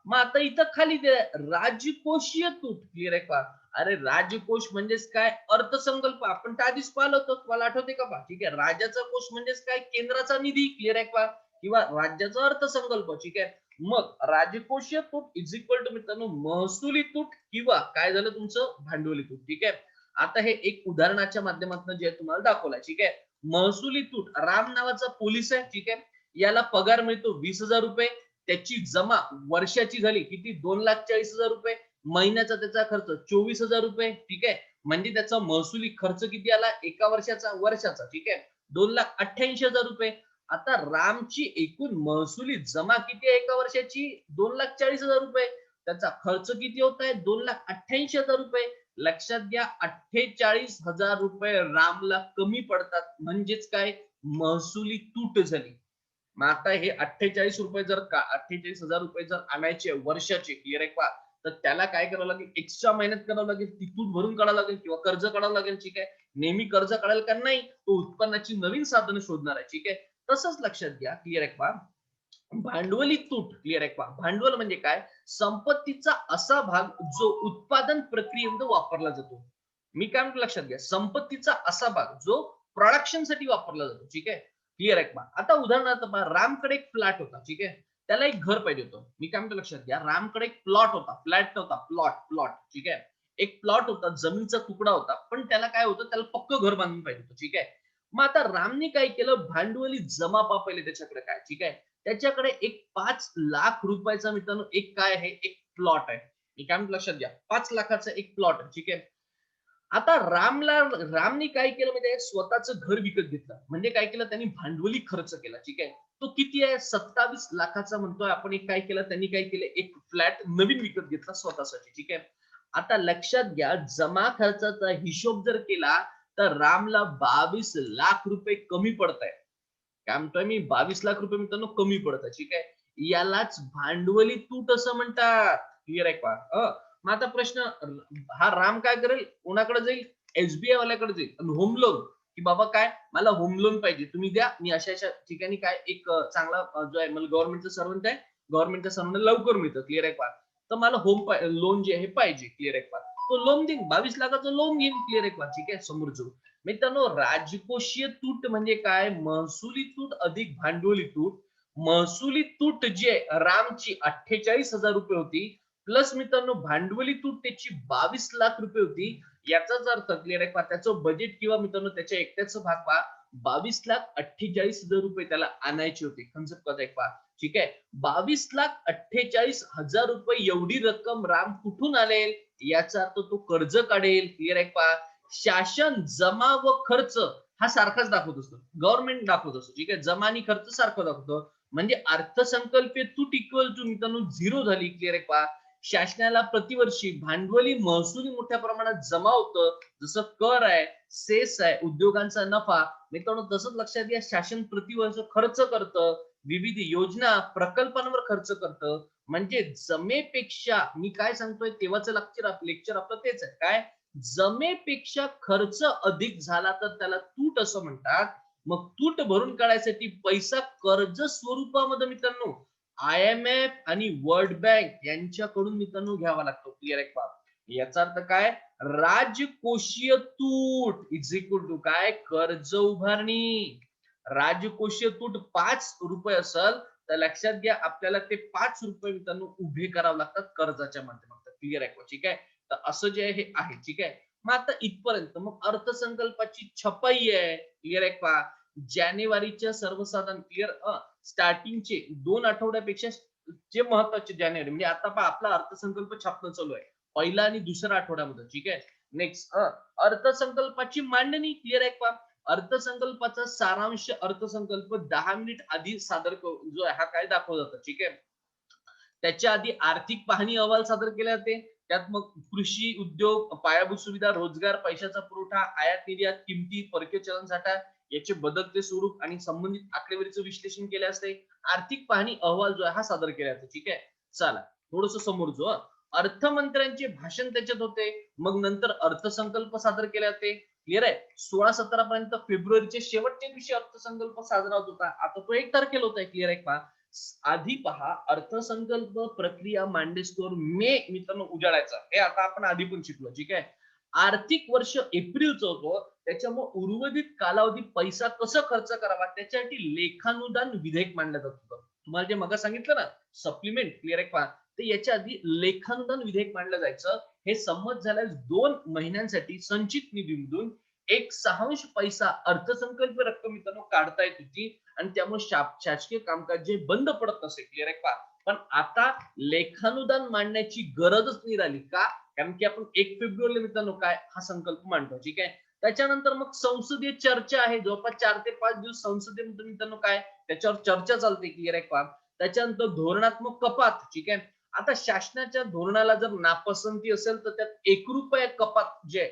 मग आता इथं खाली दे राजकोषीय तूट. क्लिअर आहे का? अरे राजकोष म्हणजेच काय, अर्थसंकल्प आपण त्या आधीच पाहिलं होतं, तुम्हाला आठवते का बा? ठीक आहे. राजाचा कोष म्हणजेच काय, केंद्राचा निधी. क्लिअर आहे का? किंवा राज्याचा अर्थसंकल्प. ठीक आहे. मग राजकोषीय तूट इज इक्वल टू मित्रांनो महसुली तूट किंवा काय झालं तुमचं भांडवली तूट. ठीक आहे. आता हे एक उदाहरणाच्या माध्यमातून जे तुम्हाला दाखवलंय. ठीक आहे. महसुली तूट, राम नावाचा पोलीस आहे. ठीक आहे. याला पगार मिळतो 20,000 रुपये. त्याची जमा वर्षाची झाली किती, 2,40,000 रुपये. महिन्याचा त्याचा खर्च 24,000 रुपये. ठीक आहे. म्हणजे त्याचा महसुली खर्च किती आला एका वर्षाचा. ठीक आहे. 2,88,000 रुपये. आता रामची एकूण महसुली जमा किती आहे एका वर्षाची, 2,40,000 रुपये. त्याचा खर्च किती होत आहे, 2,88,000 रुपये. लक्षात घ्या, 48,000 रुपये रामला कमी पडतात, म्हणजेच काय, महसुली तूट झाली. मग आता हे 48 रुपये जर 48,000 रुपये जर आणायचे वर्षाचे. क्लिअर आहे का? तर त्याला काय करावं लागेल, एक्स्ट्रा मेहनत करावं लागेल, ती तूट भरून काढावं लागेल किंवा कर्ज काढावं लागेल. ठीक आहे. नेहमी कर्ज काढायला का नाही, तो उत्पन्नाची नवीन साधनं शोधणार आहे. ठीक आहे. तसंच लक्षात घ्या. क्लिअर आहे का? भांडवली तूट. क्लिअर आहे का? भांडवल म्हणजे काय, संपत्तीचा असा भाग जो उत्पादन प्रक्रियेमध्ये वापरला जातो. मी काय म्हणतो लक्षात घ्या, संपत्तीचा असा भाग जो प्रोडक्शन साठी वापरला जातो. ठीक आहे. क्लिअर आहे का? आता उदाहरणार्थ पहा, रामकडे एक फ्लॅट होता. ठीक आहे. त्याला एक घर पाहिजे होतं. मी काय म्हणतो लक्षात घ्या, रामकडे एक प्लॉट होता, फ्लॅट नव्हता, प्लॉट. ठीक आहे. एक प्लॉट होता, जमिनीचा तुकडा होता, पण त्याला काय होतं, त्याला पक्क घर बांधून पाहिजे होतं. ठीक आहे. मग आता रामने काय केलं, भांडवली जमा पाहिले त्याच्याकडे काय. ठीक आहे. त्याच्याकडे एक 5,00,000 रुपयाचा मित्रांनो एक काय आहे, एक प्लॉट आहे. मी काय म्हणतो लक्षात घ्या, 5,00,000चा एक प्लॉट आहे. ठीक आहे. आता रामने काय केलं म्हणजे स्वतःचं घर विकत घेतलं. म्हणजे काय केलं त्यांनी, भांडवली खर्च केला. ठीक आहे. तो किती आहे, 27,00,000चा म्हणतोय आपण. एक काय केलं त्यांनी, काय केलं, एक फ्लॅट नवीन विकत घेतला स्वतःसाठी. ठीक आहे. आता लक्षात घ्या, जमा खर्चाचा हिशोब जर केला तर रामला 22,00,000 रुपये कमी पडत आहे. काय म्हणतोय मी, 22,00,000 रुपये मित्रांनो कमी पडतात. ठीक आहे. यालाच भांडवली तूट असं म्हणतात. क्लिअर आहे का? मग आता प्रश्न, हा राम काय करेल, कोणाकडे जाईल, एसबीआय वाल्याकडे जाईल आणि होम लोन, की बाबा काय, मला होम लोन पाहिजे, तुम्ही द्या, मी अशा अशा ठिकाणी काय एक चांगला जो आहे, मला गव्हर्नमेंटचा सर्वंट आहे, गव्हर्नमेंटच्या सर्वंट लवकर मिळतं. क्लिअर आहे का? तर मला होम लोन जे आहे पाहिजे. क्लिअर आहे का? तो लोन देईन, 22,00,000चं लोन घेईन. क्लिअर आहे का? ठीक आहे. समोर जाऊ. मित्रांनो, राजकोषीय तूट म्हणजे काय, महसुली तूट अधिक भांडवली तूट. महसुली तूट जी आहे रामची 48,000 रुपये होती, प्लस मित्रांनो भांडवली तूट त्याची 22,00,000 रुपये होती. याचाच अर्थ क्लिअर आहे का, त्याचं बजेट किंवा मित्रांनो त्याच्या एकट्याचं भाग पहा, 22,48,000 रुपये त्याला आणायचे होते. कन्सेप्ट कळत आहे पहा. ठीक आहे. 22,48,000 रुपये एवढी रक्कम राम कुठून आणेल, याचा अर्थ तो कर्ज काढेल. क्लिअर आहे पहा. शासन जमा व खर्च हा सारखाच दाखवत असतो, गव्हर्नमेंट दाखवत असतो. ठीक आहे. जमा आणि खर्च सारखं दाखवतो, म्हणजे अर्थसंकल्पीय तूट इक्वल टू मित्रांनो 0 झाली. क्लिअर आहे पहा. शासनाला प्रतिवर्षी भांडवली महसूल मोठ्या प्रमाणात जमा होतं, जसं कर आहे, सेस आहे, उद्योगांचा नफा. मित्रांनो तसंच लक्षात घ्या, शासन प्रतिवर्ष खर्च करतं, विविध योजना प्रकल्पांवर खर्च करतं. म्हणजे जमेपेक्षा, मी काय सांगतोय तेव्हाचं लेक्चर आपलं तेच आहे, काय, जमेपेक्षा खर्च अधिक झाला तर त्याला तूट असं म्हणतात. मग तूट भरून काढायसाठी पैसा कर्ज स्वरूपामध्ये मित्रांनो IMF आणि वर्ल्ड बँक यांच्याकडून मित्रांनो घ्यावा लागतो. क्लिअर आहे का? याचा अर्थ काय, राजकोषीय तूट इज इक्वल टू काय, कर्ज उभारणी. राजकोषीय तूट 5 रुपये असेल तर लक्षात घ्या, आपल्याला ते 5 रुपये मित्रांनो उभे करावे लागतात कर्जाच्या माध्यमातून. क्लिअर आहे का? ठीक आहे. तर असं जे आहे आहे. ठीक आहे. मग आता इथपर्यंत मग अर्थसंकल्पाची छपाई आहे. क्लिअर आहे का? जानेवारीच्या सर्वसाधारण क्लिअर स्टार्टिंगचे 2 आठवड्यापेक्षा जे महत्वाचे जानेवारी, म्हणजे आता पहा आपला अर्थसंकल्प छापणं चालू आहे, पहिला आणि दुसऱ्या आठवड्यामध्ये. ठीक आहे. नेक्स्ट अर्थसंकल्पाची मांडणी. क्लिअर आहे का? अर्थसंकल्पाचा सारांश अर्थसंकल्प 10 मिनिट आधी सादर जो आहे हा काय दाखवला जातो. ठीक आहे. त्याच्या आधी आर्थिक पाहणी अहवाल सादर केले जाते. त्यात मग कृषी उद्योग, पायाभूत सुविधा, रोजगार, पैशाचा पुरवठा, आयात निर्यात, किमती, परकीय चलन साठा याचे बदलते स्वरूप आणि संबंधित आकडेवारीचं विश्लेषण केले असते. आर्थिक पाहणी अहवाल जो आहे हा सादर केला जातो. ठीक आहे. चला थोडस समोर जो अर्थमंत्र्यांचे भाषण त्याच्यात होते, मग नंतर अर्थसंकल्प सादर केले जाते. क्लिअर आहे. 16-17 पर्यंत फेब्रुवारीच्या शेवटच्या दिवशी अर्थसंकल्प साजरा होत होता. आता तो 1 तारखेला होत आहे. क्लिअर आहे का? आधी पहा, अर्थसंकल्प प्रक्रिया मांडेस्तोवर मे मित्रांनो उजाडायचा. हे आता आपण आधी पण शिकलो. ठीक आहे. आर्थिक वर्ष एप्रिलचं होतं. त्याच्यामुळे उर्वरित कालावधी पैसा कसं खर्च करावा त्याच्यासाठी लेखानुदान विधेयक मांडलं जात होतं. तुम्हाला जे मग सांगितलं ना सप्लिमेंट, क्लिअर आहे का? तर याच्या आधी लेखानुदान विधेयक मांडलं जायचं. हे संमत झाल्यास 2 महिन्यांसाठी संचित निधीमधून 1/6 पैसा अर्थसंकल्प रक्कम मित्रांनो काढता येत होती आणि त्यामुळे शासकीय कामकाज जे बंद पडत नसे. क्लिअर आहे का? पण आता लेखानुदान मांडण्याची गरजच नाही राहिली. का? कारण की आपण 1 फेब्रुवारीला मित्रांनो काय हा संकल्प मांडतो. ठीक आहे. त्याच्यानंतर मग संसदीय चर्चा आहे. जवळपास 4 ते 5 दिवस संसदेमध्ये मित्रांनो काय त्याच्यावर चर्चा चालते. क्लिअर आहे का? त्याच्यानंतर धोरणात्मक कपात. ठीक आहे. आता शासनाच्या धोरणाला जर नापसंती असेल तर त्यात ₹1 कपात जे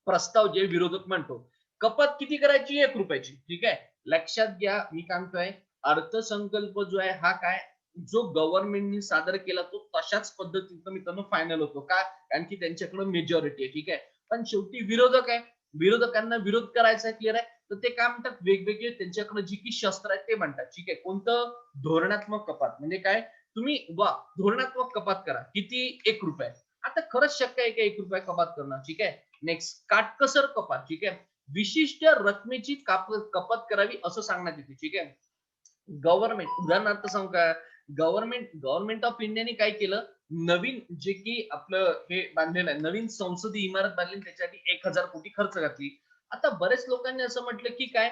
प्रस्ताव जे विरोधक म्हणतो. कपात किती करायची? ₹1 ची. ठीक आहे. लक्षात घ्या मी काय म्हणतोय, अर्थसंकल्प जो आहे हा काय जो गव्हर्नमेंटनी सादर केला तो तशाच पद्धतीचं मित्रांनो फायनल होतो. का? कारण की त्यांच्याकडे मेजॉरिटी आहे. ठीक आहे. पण शेवटी विरोधक आहे. विरोधकांना विरोध करायचा आहे. क्लिअर आहे. तर ते काय म्हणतात वेगवेगळे त्यांच्याकडे जी की शस्त्र आहेत ते म्हणतात. ठीक आहे. कोणतं? धोरणात्मक कपात म्हणजे काय? तुम्ही धोरणात्मक कपात करा. किती? ₹1. आता खरंच शक्य आहे का ₹1 कपात करणं? ठीक आहे. नेक्स्ट काटकसर कपात. ठीक आहे. विशिष्ट रकमेची कपात करावी असं सांगण्यात येते. ठीक आहे. गव्हर्नमेंट उदाहरणार्थ सांगू का? गव्हर्नमेंट ऑफ इंडियाने काय केलं? नवीन जे की आपलं हे बांधलेलं आहे, नवीन संसदीय इमारत बांधली त्याच्यासाठी 1,000 कोटी खर्च घातली. आता बरेच लोकांनी असं म्हटलं की काय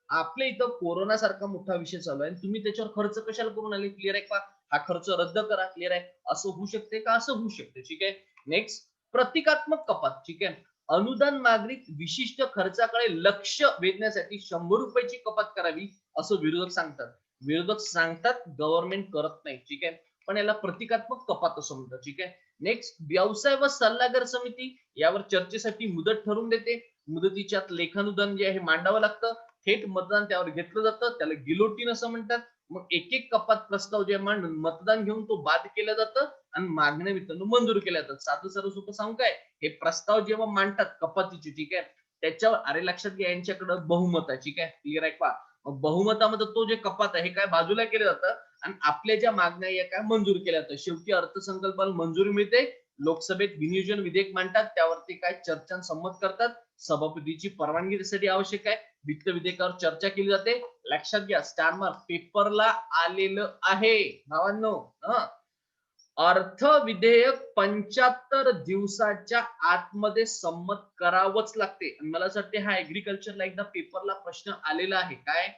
आपल्या इथं कोरोना सारखा मोठा विषय चालू आहे तुम्ही त्याच्यावर खर्च कशाला करून आले? क्लिअर आहे का? हा खर्च रद्द करा. क्लिअर आहे. असं होऊ शकते का? असं होऊ शकते. ठीक आहे. नेक्स्ट प्रतिकात्मक कपात. ठीक आहे. अनुदान मागणीत विशिष्ट खर्चाकडे लक्ष वेधण्यासाठी ₹100 ची कपात करावी असं विरोधक सांगतात. विरोधक सांगतात, गव्हर्नमेंट करत नाही. ठीक आहे. पण याला प्रतिकात्मक कपात असं म्हणतात. ठीक आहे. नेक्स्ट व्यवसाय व सल्लागार समिती यावर चर्चेसाठी मुदत ठरवून देते. मुदतीच्या आत लेखानुदान जे आहे मांडावं लागतं. थेट मतदान त्यावर घेतलं जातं. त्याला गिलोटीन असं म्हणतात. मग एक कपात प्रस्ताव जे मांडून मतदान घेऊन तो बाद केलं जातं आणि मागण्या मित्रांनो मंजूर केल्या जातात. साधं सर्व सोपं सांगू काय? हे प्रस्ताव जेव्हा मांडतात कपातीचे. ठीक आहे. त्याच्यावर अरे लक्षात घ्या यांच्याकडे बहुमत आहे. ठीक आहे. क्लिअर आहे का? बहुमतामध्ये तो जे कपात आहे हे काय बाजूला केलं जातं आणि आपल्या ज्या मागण्या या काय मंजूर केल्या जातात. शेवटी अर्थसंकल्पाला मंजुरी मिळते. लोकसभेत विनियोजन विधेयक मांडतात. त्यावरती काय चर्चा संमत करतात. सभापतीची परवानगी त्यासाठी आवश्यक आहे. वित्त विधेयकावर चर्चा केली जाते. लक्षात घ्या स्टार मार्क पेपरला आलेलं आहे भावांनो. अर्थ विधेयक 75 दिवसाच्या आतमध्ये संमत करावंच लागते. आणि मला असं वाटते हा ऍग्रीकल्चरला एकदा पेपरला प्रश्न आलेला आहे. काय?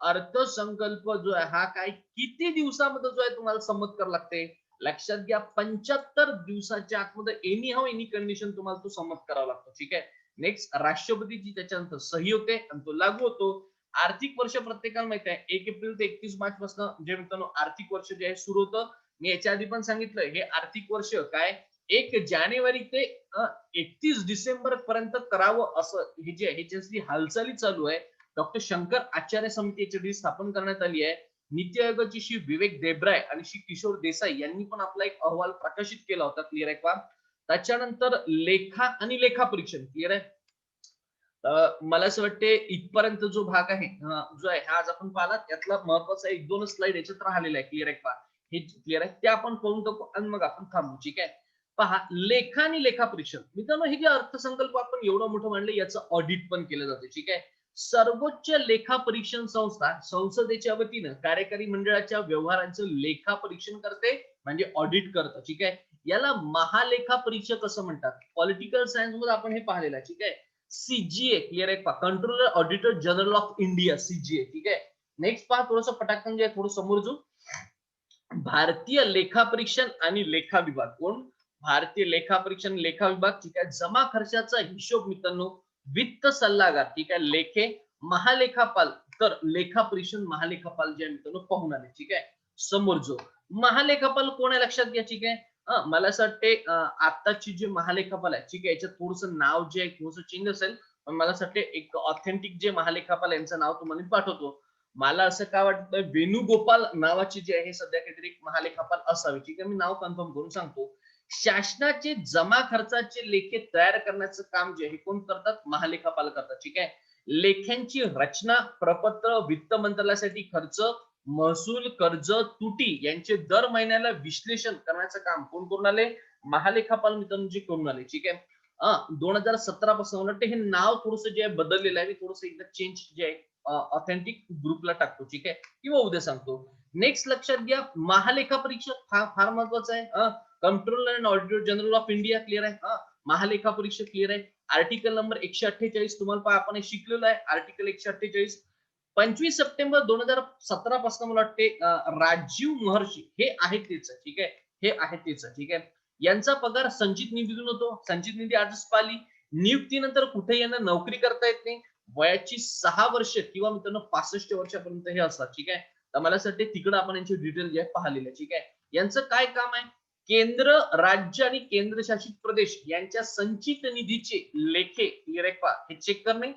अर्थसंकल्प जो आहे हा काय किती दिवसामध्ये जो आहे तुम्हाला संमत करावं लागते? लक्षात घ्या 75 दिवसाच्या आतमध्ये एनी हाऊ एनी कंडिशन तुम्हाला तो संमत करावा लागतो. ठीक आहे. नेक्स्ट राष्ट्रपतीची त्याच्यानंतर सही होते आणि तो लागू होतो. आर्थिक वर्ष प्रत्येकाला माहिती आहे 1 एप्रिल ते 31 मार्च पासून जे मित्रांनो आर्थिक वर्ष जे आहे सुरू होतं. मी याच्या आधी पण सांगितलं हे आर्थिक वर्ष काय 1 जानेवारी ते 31 डिसेंबर पर्यंत करावं असं हे जे आहे ह्याची हालचाली चालू आहे. डॉक्टर शंकर आचार्य समिती याची स्थापन करण्यात आली आहे. नीती आयोगाची श्री विवेक देबराय आणि श्री किशोर देसाई यांनी पण आपला एक अहवाल प्रकाशित केला होता. क्लिअर आहे का? त्याच्यानंतर लेखा आणि लेखा परीक्षण. क्लिअर आहे. मला असं वाटते इथपर्यंत जो भाग आहे जो आहे हा आज आपण पाहिला त्यातला महत्वाचा 1-2 स्लाइड याच्यात राहिलेला आहे. क्लिअर आहे का? हे क्लिअर आहे ते आपण करून टाकू आणि मग आपण थांबू. ठीक आहे. पहा लेखा आणि लेखा परीक्षण मित्रांनो हे जे अर्थसंकल्प आपण एवढं मोठं मांडलं याचं ऑडिट पण केलं जाते. ठीक आहे. सर्वोच्च लेखा परीक्षण संस्था संसदेच्या वतीनं कार्यकारी मंडळाच्या व्यवहारांचं लेखा परीक्षण करते म्हणजे ऑडिट करतं. ठीक आहे. याला महालेखा परीक्षक असं म्हणतात. पॉलिटिकल सायन्स मध्ये आपण हे पाहिलेलं आहे. ठीक आहे. सीजीए क्लिअर आहे का? Controller auditor general of India CGA. ठीक आहे. नेक्स्ट पहा थोडंसं पटाकन जे थोडं समोर जाऊ. भारतीय लेखा परीक्षण आणि लेखा विभाग. कोण? भारतीय लेखा परीक्षण लेखा विभाग. ठीक आहे. जमा खर्चाचा हिशोब मित्रांनो वित्त सल्लागार. ठीक आहे. लेखे महालेखापाल तर लेखा परीक्षण महालेखापाल जे मित्रांनो पाहून आले. ठीक आहे. समोर जो महालेखापाल कोण आहे लक्षात घ्या. ठीक आहे. मला असं वाटते आताची जे महालेखापाल आहे ठीक आहे याच्यात थोडंसं नाव जे आहे थोडंसं चेंज असेल पण मला असं वाटते एक ऑथेंटिक जे महालेखापाल यांचं नाव तुम्हाला मी पाठवतो. मला असं काय वाटतं वेणुगोपाल नावाची जी आहे सध्या काहीतरी महालेखापाल असावी. ठीक आहे. मी नाव कन्फर्म करून सांगतो. शासनाचे जमा खर्चाचे लेखे तयार करण्याचं काम जे आहे कोण करतात, महालेखापाल करतात. ठीक आहे. लेख्यांची रचना, प्रपत्र, वित्त मंत्रालयासाठी खर्च, महसूल, कर्ज, तुटी यांचे दर महिन्याला विश्लेषण करण्याचं काम कोण करून आले, महालेखापाल मित्रांनो जे करून आले. ठीक आहे. 2017 पासून मला वाटतं हे नाव थोडंसं जे आहे बदललेलं आहे. मी थोडंसं एकदा चेंज जे आहे ऑथेंटिक ग्रुपला टाकतो. ठीक आहे, किंवा उद्या सांगतो. नेक्स्ट लक्षात घ्या, महालेखा परीक्षक फार महत्वाचं आहे. Controller and auditor general of India clear आहे. महालेखा परीक्षक क्लिअर आहे. आर्टिकल नंबर 148 तुम्हाला आपण हे शिकलेलो आहे. आर्टिकल 148 25 सप्टेंबर 2017 पासून मला वाटते राजीव महर्षी हे आहे तेच. ठीक आहे, हे आहे तेच. ठीक आहे. यांचा पगार संचित निधीतून होतो. संचित निधी आजच पाली. नियुक्तीनंतर कुठे यांना नोकरी करता येत नाही. वयाची 6 वर्ष किंवा मित्रांनो 65 वर्षापर्यंत हे असतात. ठीक आहे. तर मला असं वाटते तिकडे आपण यांची डिटेल जे आहे पाहिलेली आहे. ठीक आहे. यांचं काय काम आहे, केंद्र, राज्य आणि केंद्रशासित प्रदेश यांच्या संचित निधीचे लेखे क्लिअर आहे का हे चेक करणे.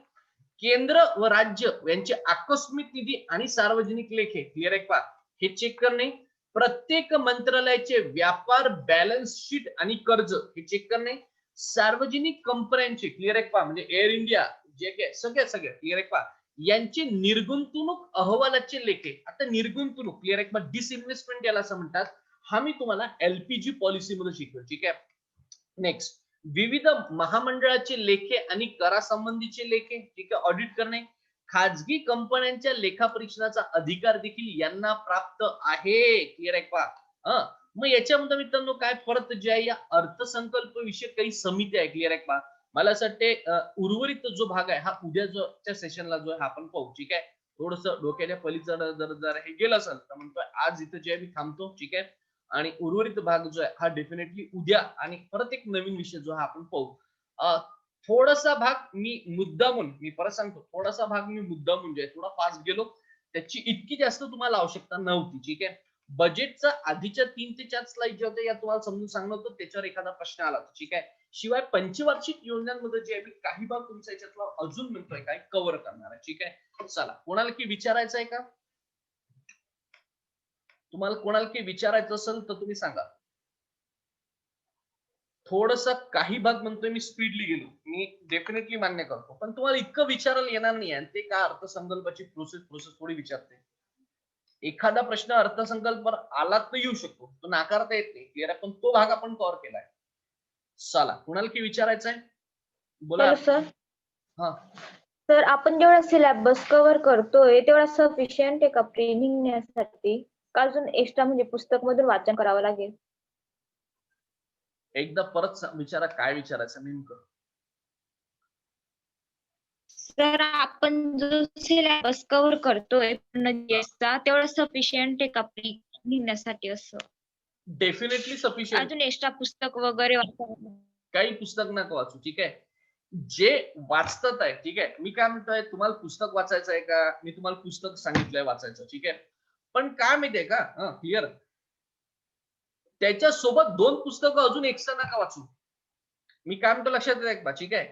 केंद्र व राज्य यांचे आकस्मिक निधी आणि सार्वजनिक लेखे क्लिअर आहे का हे चेक करणे. प्रत्येक मंत्रालयाचे व्यापार बॅलन्स शीट आणि कर्ज हे चेक करणे. सार्वजनिक कंपन्यांचे क्लिअर आहे का म्हणजे एअर इंडिया जे काय सगळ्या क्लिअर आहे का यांचे निर्गुंतवणूक अहवालाचे लेखे. आता निर्गुंतवणूक क्लिअर आहे का डिसइन्व्हेस्टमेंट याला असं म्हणतात. हा मी तुम्हाला एलपीजी पॉलिसी मध्ये शिकलो. ठीक आहे. नेक्स्ट, विविध महामंडळाचे लेखे आणि करासंबंधीचे लेखे. ठीक आहे, ऑडिट करणे. खाजगी कंपन्यांच्या लेखापरीक्षणाचा अधिकार देखील यांना प्राप्त आहे. क्लिअर आहे का. मग याच्यामध्ये मित्रांनो काय परत जे आहे या अर्थसंकल्प विषयी काही समिती आहे. क्लिअर आहे का. मला असं वाटते उर्वरित जो भाग आहे हा उद्याच्या सेशनला जो आहे आपण पाहू. ठीक आहे. थोडस डोक्याच्या पलीकडे जर हे गेलं असेल तर म्हणतोय आज इथं जे आहे मी थांबतो. ठीक आहे. आणि उर्वरित भाग जो आहे हा डेफिनेटली उद्या आणि परत एक नवीन विषय जो आहे आपण पाहू. थोडासा भाग मी परत सांगतो, थोडासा भाग मी मुद्दामून जे आहे थोडा फास्ट गेलो. त्याची इतकी जास्त तुम्हाला आवश्यकता नव्हती. ठीक आहे. बजेटचा आधीच्या 3 ते 4 स्लाइड जे होते या तुम्हाला समजून सांगणं होतं, त्याच्यावर एखादा प्रश्न आला तर ठीक आहे. शिवाय पंचवार्षिक योजनांमध्ये जे आहे काही भाग तुमचा याच्यातला अजून म्हणतोय काय कव्हर करणार आहे. ठीक आहे. चला, कोणाला की विचारायचं आहे का, तुम्हाला कोणाला की विचारायचं असेल तर तुम्ही सांगा. थोडस काही भाग म्हणतोय मी स्पीडली गेलो, मी डेफिनेटली मान्य करतो, पण तुम्हाला इतकं विचारायला येणार नाही आणि ते काय अर्थसंकल्पाची प्रोसेस थोडी विचारते. एखादा प्रश्न अर्थसंकल्प आला तर येऊ शकतो, तो नाकारता येत नाही. क्लिअर आहे. पण तो भाग आपण कव्हर केलाय. चला, कुणाला की विचारायचं आहे बोला. सर हा सर आपण जेवढा सिलेबस कव्हर करतोय तेवढा सफिशियंट आहे का प्री निघण्यासाठी, का अजून एक्स्ट्रा म्हणजे पुस्तक मधून वाचन करावं लागेल? एकदा परत विचारा, काय विचारायचं नेमकं. सर आपण जो सिलेबस कव्हर करतोय तेवढा सफिशियंट आहे का प्री निघण्यासाठी असं? Definitely sufficient. अजून एक्स्ट्रा पुस्तक वगैरे काही पुस्तक नका वाचू. ठीक आहे. जे वाचतात आहे. ठीक आहे. मी काय म्हणतोय, तुम्हाला पुस्तक वाचायचं आहे का, मी तुम्हाला पुस्तक सांगितलंय वाचायचं. ठीक आहे. पण काय माहितीये का, क्लिअर, त्याच्यासोबत 2 पुस्तकं अजून एक्स्ट्रा नका वाचू. मी काय म्हणतो लक्षात येत का. ठीक आहे.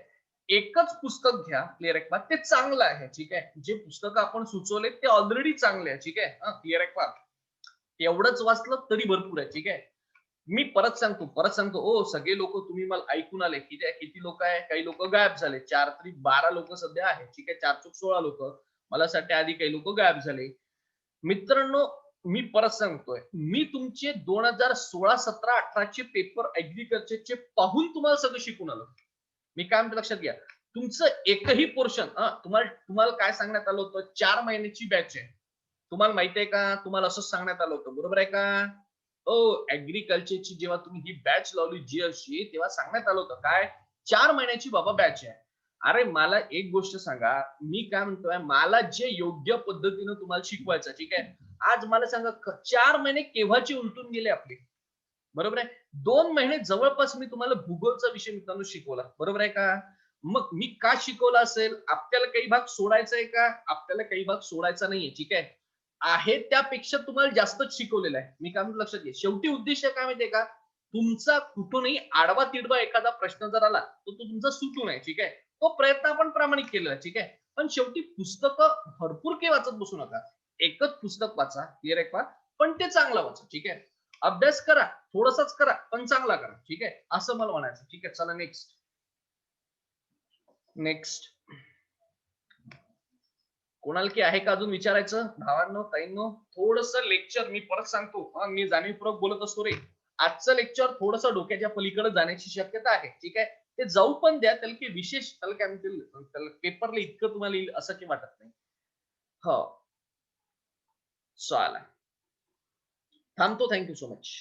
एकच पुस्तक घ्या. क्लिअर आहे का, ते चांगलं आहे. ठीक आहे. जे पुस्तक आपण सुचवले ते ऑलरेडी चांगले आहे. ठीक आहे. क्लिअर आहे का, एवढंच वाचलं तरी भरपूर आहे. ठीक आहे. मी परत सांगतो ओ सगळे लोक तुम्ही मला ऐकून आले. किती लोक आहे, काही लोक गायब झाले. 4 तरी 12 लोक सध्या आहेत. ठीक आहे. 4 चूक 16 लोक. मला साठी आधी काही लोक गायब झाले. मित्रांनो मी परत सांगतोय, मी तुमचे 2016, 17, 18 पेपर ऍग्रीकल्चरचे पाहून तुम्हाला सगळं शिकून आलो. मी काय म्हणतो लक्षात घ्या, तुमचं एकही पोर्शन तुम्हाला काय सांगण्यात आलं होतं, 4 महिन्याची बॅच आहे. तुम्हाला माहिती आहे का, तुम्हाला असंच सांगण्यात आलं होतं. बरोबर आहे का. ऍग्रीकल्चरची जेव्हा तुम्ही ही बॅच लावली जीएसची, तेव्हा सांगण्यात आलं होतं काय, 4 महिन्याची बाबा बॅच आहे. अरे मला एक गोष्ट सांगा, मी काय म्हणतोय, मला जे योग्य पद्धतीनं तुम्हाला शिकवायचं. ठीक आहे. आज मला सांगा 4 महिने केव्हाचे उलटून गेले आपले. बरोबर आहे. 2 महिने जवळपास मी तुम्हाला भूगोलचा विषय मित्रांनो शिकवला. बरोबर आहे का. मग मी का शिकवला असेल, आपल्याला काही भाग सोडायचा आहे का, आपल्याला काही भाग सोडायचा नाहीये. ठीक आहे. त्यापेक्षा तुम्हाला जास्तच शिकवलेलं आहे. मी काय म्हणतो लक्षात घ्या. शेवटी उद्देश काय माहितीये का, तुमचा कुठूनही आडवा तिडवा एखादा प्रश्न जर आला तर तो तुमचा सुटू नये. ठीक आहे. तो प्रयत्न आपण प्रामाणिक केलेला आहे. ठीक आहे. पण शेवटी पुस्तकं भरपूर काही वाचत बसू नका. एकच पुस्तक वाचा. क्लिअर आहे का, पण ते चांगलं वाचा. ठीक आहे. अभ्यास करा, थोडंसंच करा, पण चांगला करा. ठीक आहे, असं मला म्हणायचं. ठीक आहे, चला नेक्स्ट. नेक्स्ट कोणाला की आहे का अजून विचारायचं? भावांनो, ताईंनो, थोडंसं लेक्चर मी परत सांगतो. मी जाणीवपूर्वक बोलत असतो रे. आजचं लेक्चर थोडंसं डोक्याच्या पलीकडे जाण्याची शक्यता आहे. ठीक आहे, ते जाऊ पण द्या. त्याला की विशेष त्याला काय म्हणतील, त्याला पेपरला इतकं तुम्हाला येईल असं की वाटत नाही. हो, चालेल. थांबतो. Thank you so much.